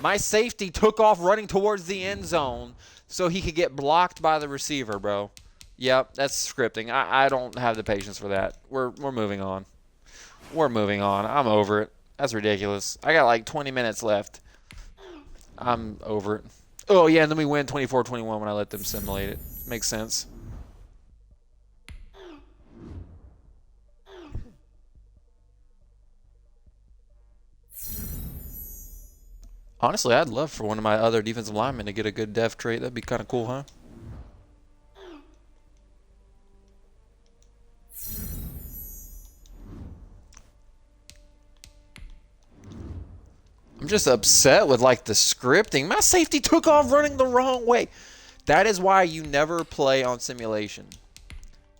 Speaker 1: My safety took off running towards the end zone so he could get blocked by the receiver, bro. Yep, that's scripting. I don't have the patience for that. We're moving on. We're moving on. I'm over it. That's ridiculous. I got like 20 minutes left. I'm over it. Oh, yeah, and then we win 24-21 when I let them simulate it. Makes sense. Honestly, I'd love for one of my other defensive linemen to get a good def trait. That'd be kind of cool, huh? I'm just upset with like the scripting. My safety took off running the wrong way. That is why you never play on simulation.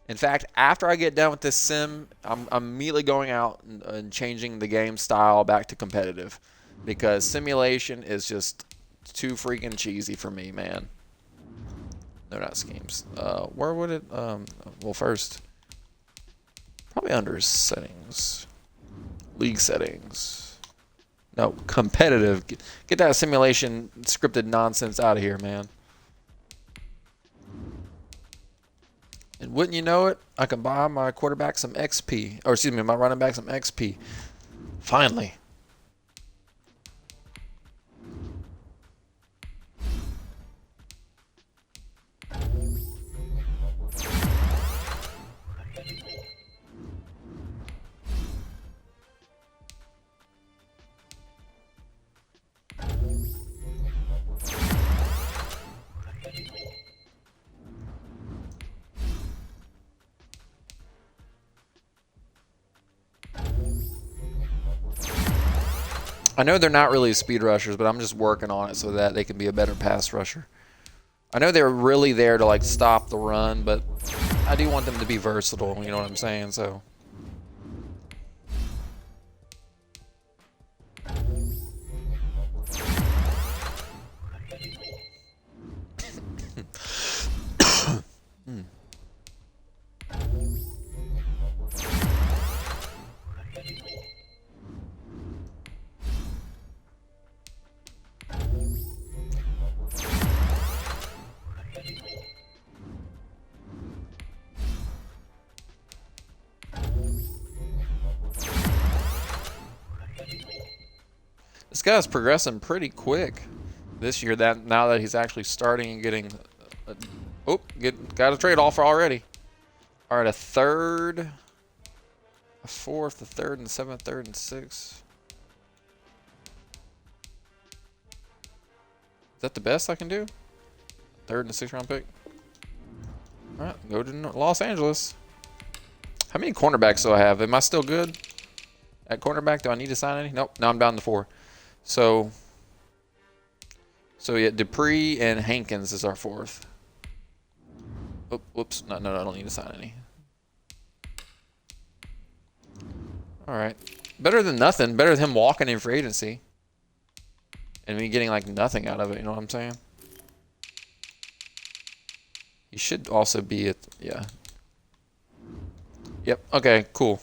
Speaker 1: In fact, after I get done with this sim, I'm immediately going out and changing the game style back to competitive because simulation is just too freaking cheesy for me, man. No, not schemes. Where would it? Well, first, probably under settings, league settings. No, competitive. Get that simulation scripted nonsense out of here, man. And wouldn't you know it, I can buy my quarterback some XP. Or excuse me, my running back some XP. Finally. I know they're not really speed rushers, but I'm just working on it so that they can be a better pass rusher. I know they're really there to like stop the run, but I do want them to be versatile, you know what I'm saying? So this guy's progressing pretty quick this year. That now that he's actually starting and getting, got a trade offer already. All right, a third, a fourth, a third and seventh, third and sixth. Is that the best I can do? Third and sixth round pick. All right, go to Los Angeles. How many cornerbacks do I have? Am I still good at cornerback? Do I need to sign any? Nope. Now I'm down to 4. So yeah, Dupree and Hankins is our 4th. Oh, whoops. No, I don't need to sign any. All right. Better than nothing. Better than him walking in free agency. And me getting like nothing out of it, you know what I'm saying? He should also be at, yeah. Yep, okay, cool.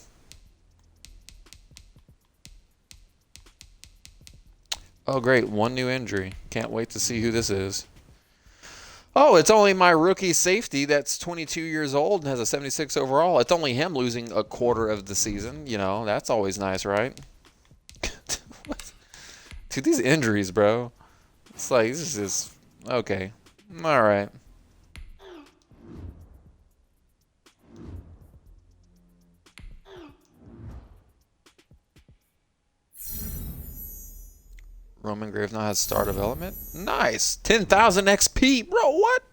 Speaker 1: Oh, great, 1 new injury. Can't wait to see who this is. Oh, it's only my rookie safety that's 22 years old and has a 76 overall. It's only him losing a quarter of the season. You know, that's always nice, right? Dude, these injuries, bro. It's like, this is just, okay. All right. Roman Graves now has star development. Nice. 10,000 XP. Bro, what?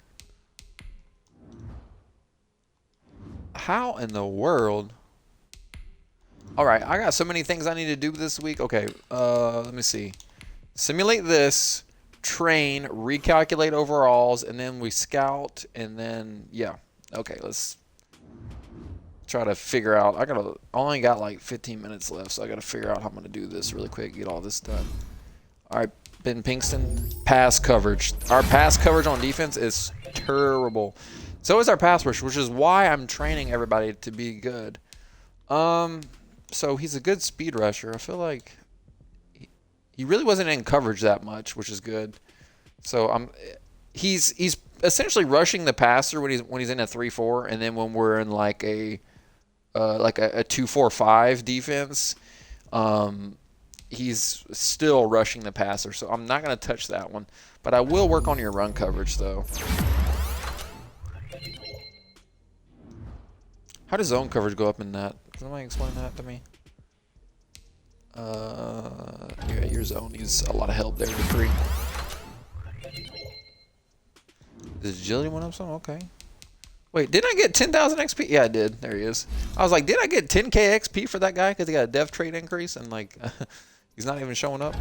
Speaker 1: How in the world? All right, I got so many things I need to do this week. Okay, let me see. Simulate this, train, recalculate overalls, and then we scout, and then, yeah. Okay, let's try to figure out. I only got like 15 minutes left, so I got to figure out how I'm going to do this really quick, get all this done. All right, Ben Pinkston, pass coverage. Our pass coverage on defense is terrible. So is our pass rush, which is why I'm training everybody to be good. So he's a good speed rusher. I feel like he really wasn't in coverage that much, which is good. So he's essentially rushing the passer when he's in a 3-4, and then when we're in like a 2-4-5 defense, he's still rushing the passer. So I'm not gonna touch that one, but I will work on your run coverage though. How does zone coverage go up in that? Can somebody explain that to me? Yeah, your zone needs a lot of help there, Dupree. Does agility went up some? Okay. Wait, didn't I get 10,000 XP? Yeah, I did. There he is. I was like, did I get 10k XP for that guy because he got a dev trait increase and like he's not even showing up?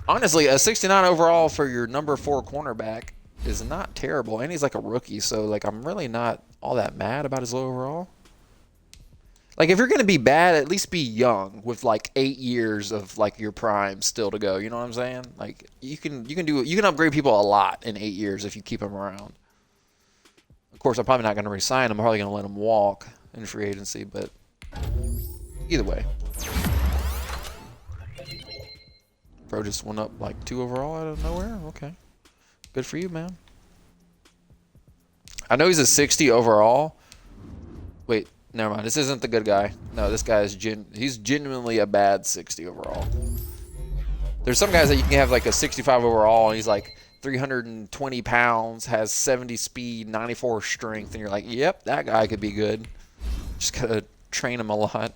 Speaker 1: Honestly, a 69 overall for your number 4 cornerback is not terrible, and he's like a rookie, so like I'm really not all that mad about his low overall. Like if you're gonna be bad, at least be young with like 8 years of like your prime still to go. You know what I'm saying? Like you can upgrade people a lot in 8 years if you keep them around. Of course, I'm probably not gonna resign him. I'm probably gonna let him walk in free agency, but either way. Bro just went up like 2 overall out of nowhere. Okay, good for you, man. I know he's a 60 overall. Wait. Never mind. This isn't the good guy. No, this guy is he's genuinely a bad 60 overall. There's some guys that you can have like a 65 overall and he's like 320 pounds, has 70 speed, 94 strength, and you're like, yep, that guy could be good. Just gotta train him a lot.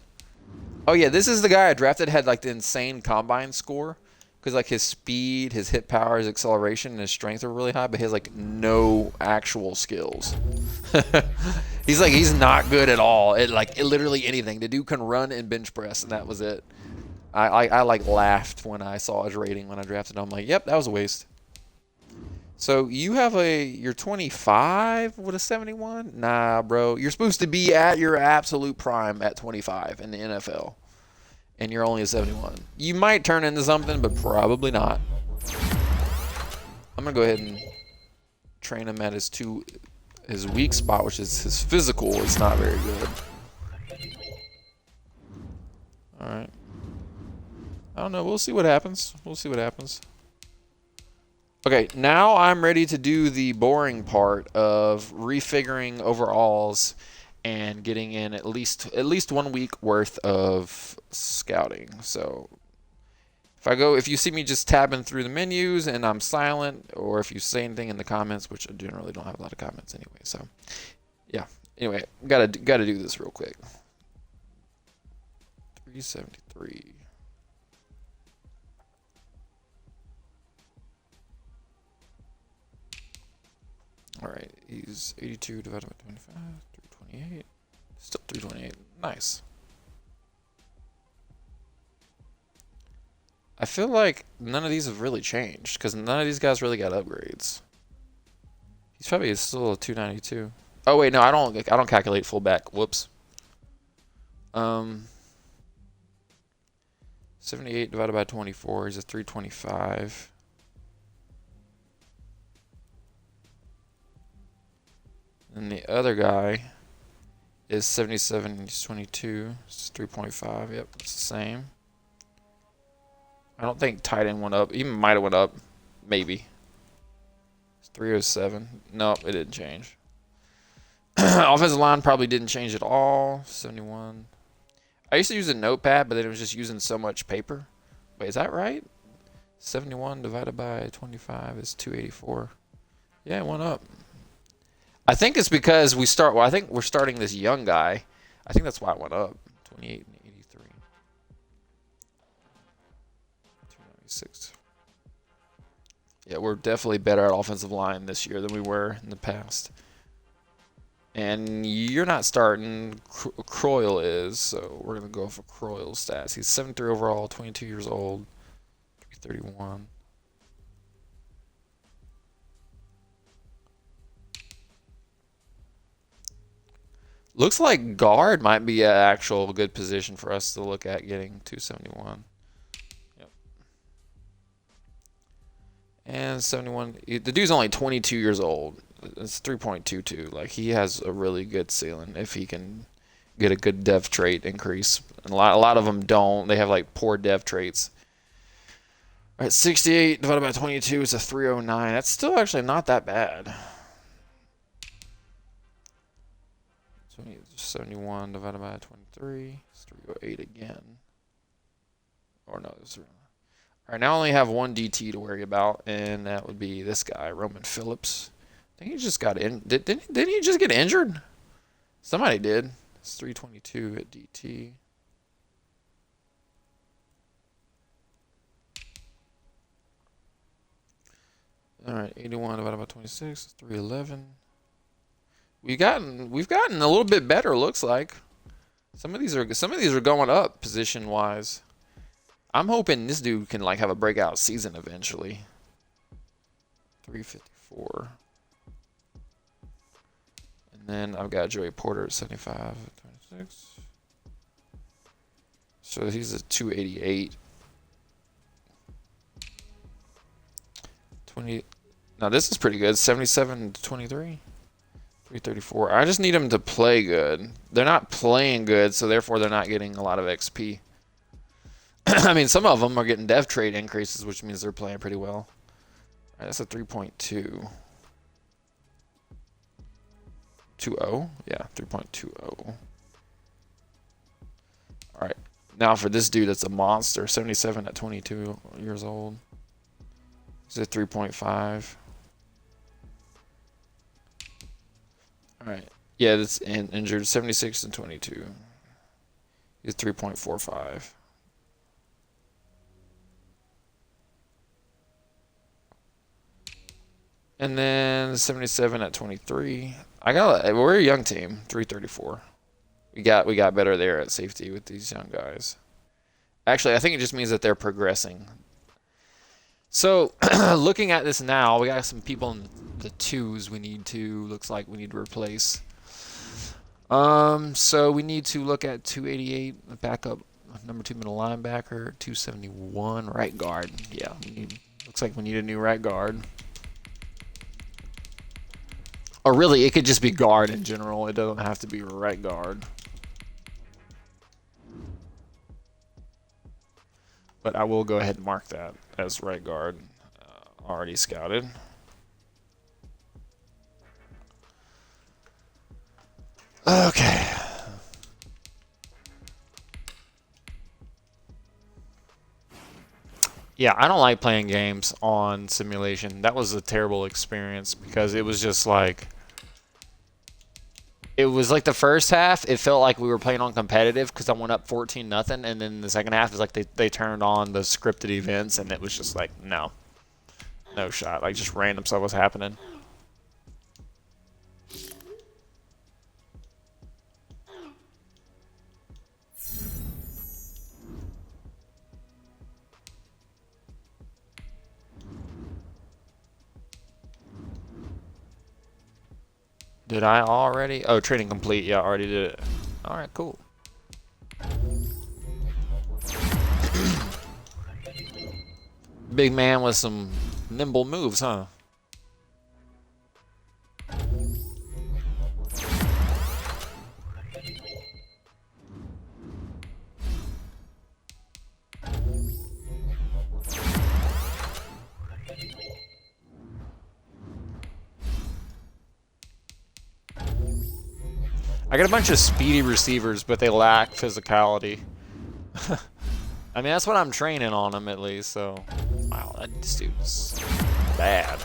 Speaker 1: Oh yeah, this is the guy I drafted, had like the insane combine score. Because like his speed, his hit power, his acceleration, and his strength are really high, but he has like no actual skills. he's not good at all at like literally anything. The dude can run and bench press, and that was it. I like laughed when I saw his rating when I drafted him. I'm like, yep, that was a waste. So you have you're 25 with a 71? Nah, bro. You're supposed to be at your absolute prime at 25 in the NFL. And you're only a 71. You might turn into something, but probably not. I'm gonna go ahead and train him at his weak spot, which is his physical. It's not very good. All right. I don't know. We'll see what happens. We'll see what happens. Okay, now I'm ready to do the boring part of refiguring overalls and getting in at least 1 week worth of scouting. So if you see me just tabbing through the menus and I'm silent, or if you say anything in the comments, which I generally don't have a lot of comments anyway. So yeah. Anyway, gotta do this real quick. 373. All right, he's 82 divided by 25, 328. Still 328. Nice. I feel like none of these have really changed because none of these guys really got upgrades. He's probably still a 292. Oh wait, no, I don't calculate fullback. Whoops. 78 divided by 24 is a 325. And the other guy is 77, he's 22. It's 3.5. Yep, it's the same. I don't think tight end went up. He might have went up. Maybe. It's 307. Nope, it didn't change. Offensive line probably didn't change at all. 71. I used to use a notepad, but then it was just using so much paper. Wait, is that right? 71 divided by 25 is 284. Yeah, it went up. I think it's because I think we're starting this young guy. I think that's why it went up. 28 and 83. 296. Yeah, we're definitely better at offensive line this year than we were in the past. And you're not starting. Croyle is, so we're going to go for Croyle's stats. He's 73 overall, 22 years old, 331. Looks like guard might be an actual good position for us to look at getting 271. Yep. And 71. The dude's only 22 years old. It's 3.22. Like, he has a really good ceiling if he can get a good dev trait increase. And a lot of them don't. They have, like, poor dev traits. All right, 68 divided by 22 is a 309. That's still actually not that bad. 71 divided by 23 is 308 again. Or no, it's all right. Now I only have one DT to worry about, and that would be this guy, Roman Phillips. I think he just got in. Didn't he just get injured? Somebody did. It's 322 at DT. All right, 81 divided by 26 is 311. We've gotten a little bit better. Looks like some of these are going up position wise. I'm hoping this dude can like have a breakout season eventually. 354. And then I've got Joey Porter at 75 at 26. So he's at 288. 20. Now this is pretty good. 77 to 23. 334. I just need them to play good. They're not playing good, so therefore they're not getting a lot of XP. I mean, some of them are getting dev trade increases, which means they're playing pretty well. All right, that's a 3.2. 20? Yeah, 3.20. All right. Now for this dude that's a monster, 77 at 22 years old. He's at 3.5. All right. Yeah, that's injured, 76 and 22. He's 3.45. And then 77 at 23. We're a young team, 334. We got better there at safety with these young guys. Actually, I think it just means that they're progressing. So, looking at this now, we got some people in the twos looks like we need to replace. So we need to look at 288 backup number 2 middle linebacker, 271 right guard. Yeah, looks like we need a new right guard. Or really, it could just be guard in general. It doesn't have to be right guard. But I will go ahead and mark that as right guard. Already scouted. Okay. Yeah, I don't like playing games on simulation. That was a terrible experience because it was just like... It was like the first half, it felt like we were playing on competitive because I went up 14-0, and then the second half is like they turned on the scripted events, and it was just like, no shot. Like, just random stuff was happening. Did I already? Oh, training complete. Yeah, I already did it. All right, cool. Big man with some nimble moves, huh? I got a bunch of speedy receivers, but they lack physicality. I mean, that's what I'm training on them at least, so... Wow, this dude's bad.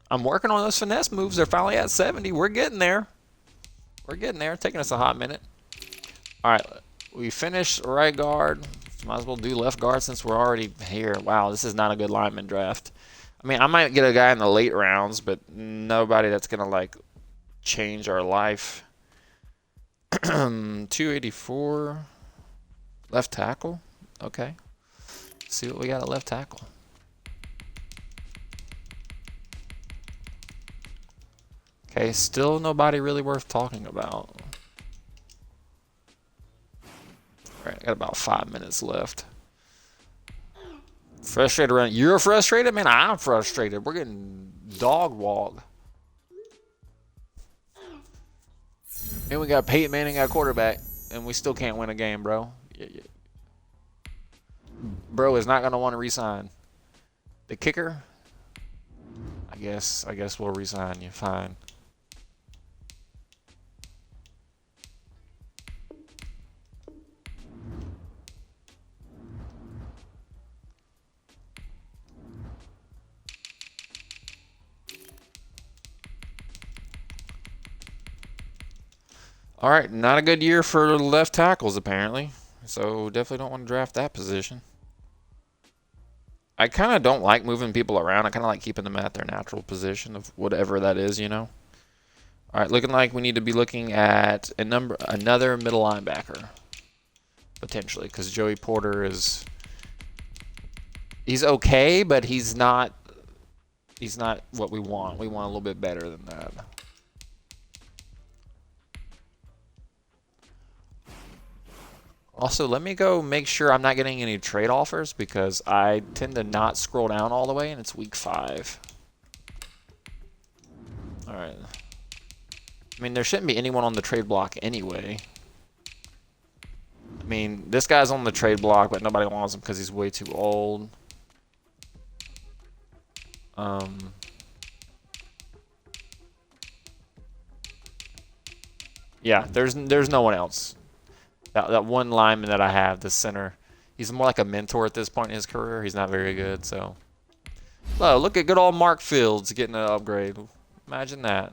Speaker 1: I'm working on those finesse moves. They're finally at 70. We're getting there. We're getting there. Taking us a hot minute. All right, we finished right guard. Might as well do left guard since we're already here. Wow, this is not a good lineman draft. I mean, I might get a guy in the late rounds, but nobody that's going to, like, change our life. 284. Left tackle. Okay. Let's see what we got at left tackle. Okay, still nobody really worth talking about. Alright, I got about 5 minutes left. Frustrated around. You're frustrated? Man, I'm frustrated. We're getting dog walk. And we got Peyton Manning at quarterback, and we still can't win a game, bro. Yeah. Bro is not going to want to resign. The kicker? I guess we'll resign you. Fine. All right, not a good year for left tackles apparently. So definitely don't want to draft that position. I kind of don't like moving people around. I kind of like keeping them at their natural position of whatever that is, you know. All right, looking like we need to be looking at another middle linebacker potentially, because Joey Porter he's okay, but he's not what we want. We want a little bit better than that. Also, let me go make sure I'm not getting any trade offers because I tend to not scroll down all the way, and it's week 5. All right. I mean, there shouldn't be anyone on the trade block anyway. I mean, this guy's on the trade block, but nobody wants him because he's way too old. Yeah, there's no one else. That one lineman that I have, the center, he's more like a mentor at this point in his career. He's not very good, so. Oh, look at good old Mark Fields getting an upgrade. Imagine that.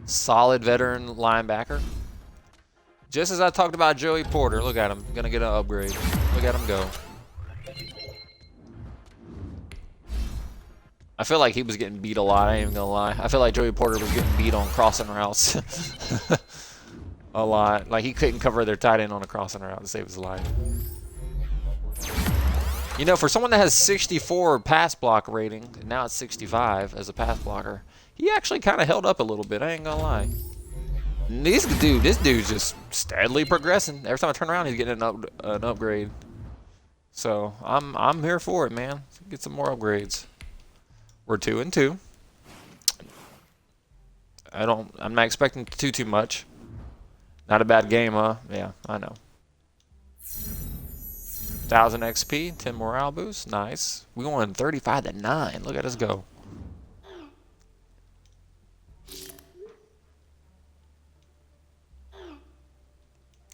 Speaker 1: Solid veteran linebacker. Just as I talked about Joey Porter, look at him. Gonna get an upgrade. Look at him go. I feel like he was getting beat a lot, I ain't even gonna lie. I feel like Joey Porter was getting beat on crossing routes. A lot. Like, he couldn't cover their tight end on a crossing route to save his life. You know, for someone that has 64 pass block rating, and now it's 65 as a pass blocker, he actually kind of held up a little bit, I ain't gonna lie. This dude's just steadily progressing. Every time I turn around, he's getting an upgrade. So, I'm here for it, man. Get some more upgrades. We're 2-2. I'm not expecting too much. Not a bad game, huh? Yeah, I know. 1,000 XP, 10 morale boost. Nice. We won 35-9. Look at us go.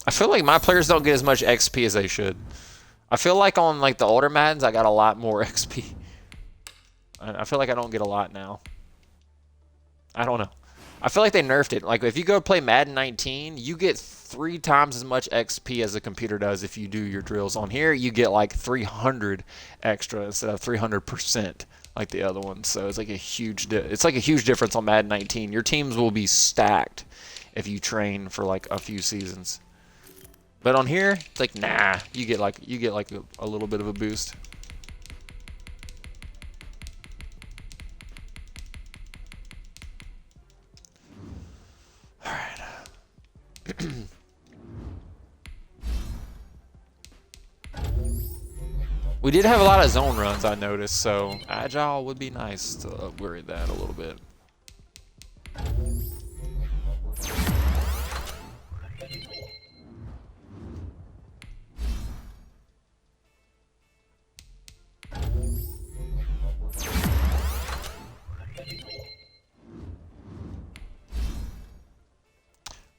Speaker 1: I feel like my players don't get as much XP as they should. I feel like on like the older Maddens, I got a lot more XP. I feel like I don't get a lot now. I don't know. I feel like they nerfed it. Like, if you go play Madden 19, you get 3 times as much XP as the computer does if you do your drills. On here, you get like 300 extra instead of 300% like the other ones. So it's like a huge difference on Madden 19. Your teams will be stacked if you train for like a few seasons. But on here, it's like, nah, you get like a little bit of a boost. All right. We did have a lot of zone runs, I noticed, so agile would be nice to upgrade that a little bit.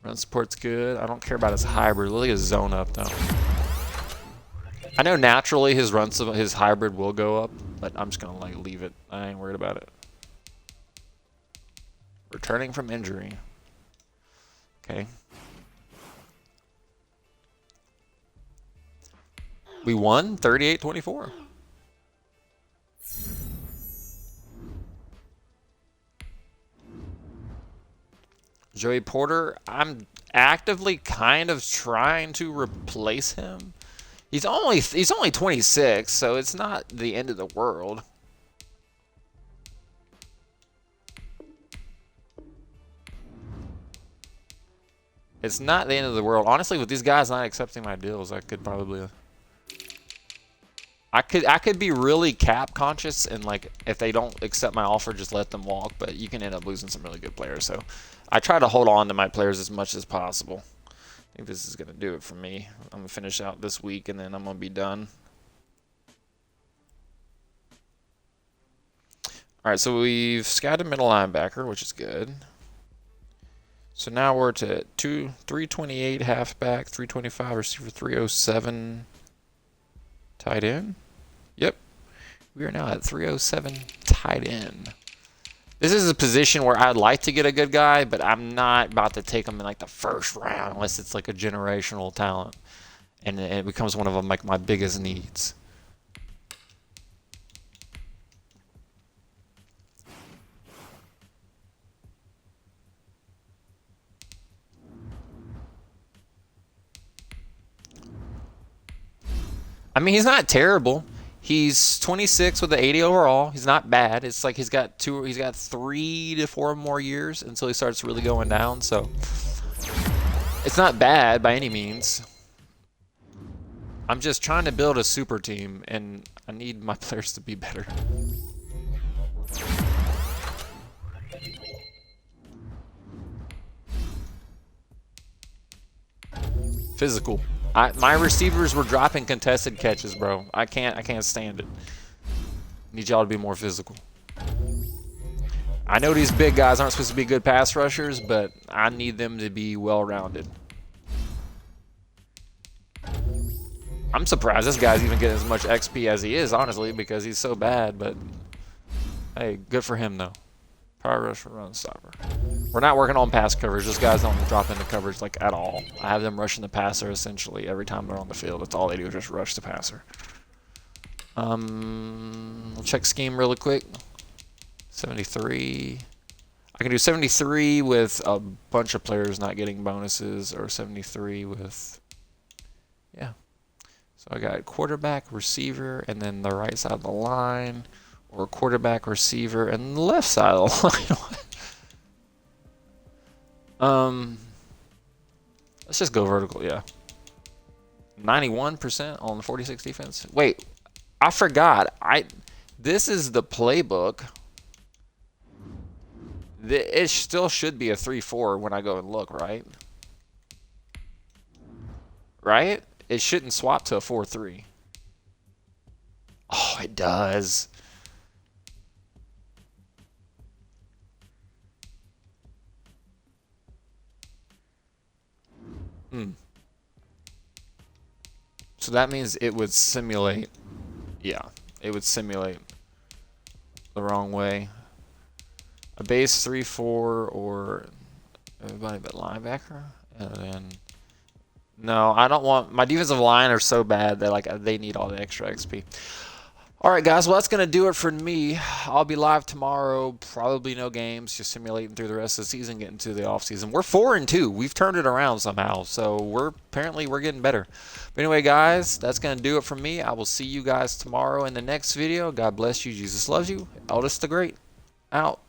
Speaker 1: Run support's good. I don't care about his hybrid. Look at his zone up though. I know naturally his hybrid will go up, but I'm just gonna like leave it. I ain't worried about it. Returning from injury. Okay. We won 38-24. Joey Porter, I'm actively kind of trying to replace him. He's only 26, so it's not the end of the world. It's not the end of the world. Honestly, with these guys not accepting my deals, I could probably I could be really cap conscious and like if they don't accept my offer, just let them walk, but you can end up losing some really good players. So I try to hold on to my players as much as possible. I think this is going to do it for me. I'm going to finish out this week, and then I'm going to be done. All right, so we've scouted middle linebacker, which is good. So now we're to 328 halfback, 325 receiver, 307 tight end. Yep, we are now at 307 tight end. This is a position where I'd like to get a good guy, but I'm not about to take him in like the first round unless it's like a generational talent, and it becomes one of them like my biggest needs. I mean, he's not terrible. He's 26 with the 80 overall. He's not bad. It's like he's got 3 to 4 more years until he starts really going down. So it's not bad by any means. I'm just trying to build a super team, and I need my players to be better. Physical. My receivers were dropping contested catches, bro. I can't stand it. Need y'all to be more physical. I know these big guys aren't supposed to be good pass rushers, but I need them to be well-rounded. I'm surprised this guy's even getting as much XP as he is, honestly, because he's so bad, but hey, good for him, though. Power rush, run stopper. We're not working on pass coverage. Those guys don't drop into coverage like at all. I have them rushing the passer essentially every time they're on the field. That's all they do, is just rush the passer. We'll check scheme really quick. 73. I can do 73 with a bunch of players not getting bonuses, or 73 with, yeah. So I got quarterback, receiver, and then the right side of the line, or quarterback, receiver, and the left side of the line. Let's just go vertical, yeah. 91% on the 46 defense. Wait, I forgot. This is the playbook. It still should be a 3-4 when I go and look, right? Right? It shouldn't swap to a 4-3. Oh, it does. So that means it would simulate. Yeah, it would simulate the wrong way. A base 3-4 or everybody but linebacker, and then no, I don't want my defensive line are so bad that like they need all the extra XP. All right, guys. Well, that's going to do it for me. I'll be live tomorrow. Probably no games. Just simulating through the rest of the season, getting to the off season. We're 4-2. We've turned it around somehow. So we're getting better. But anyway, guys, that's going to do it for me. I will see you guys tomorrow in the next video. God bless you. Jesus loves you. Eldest the Great. Out.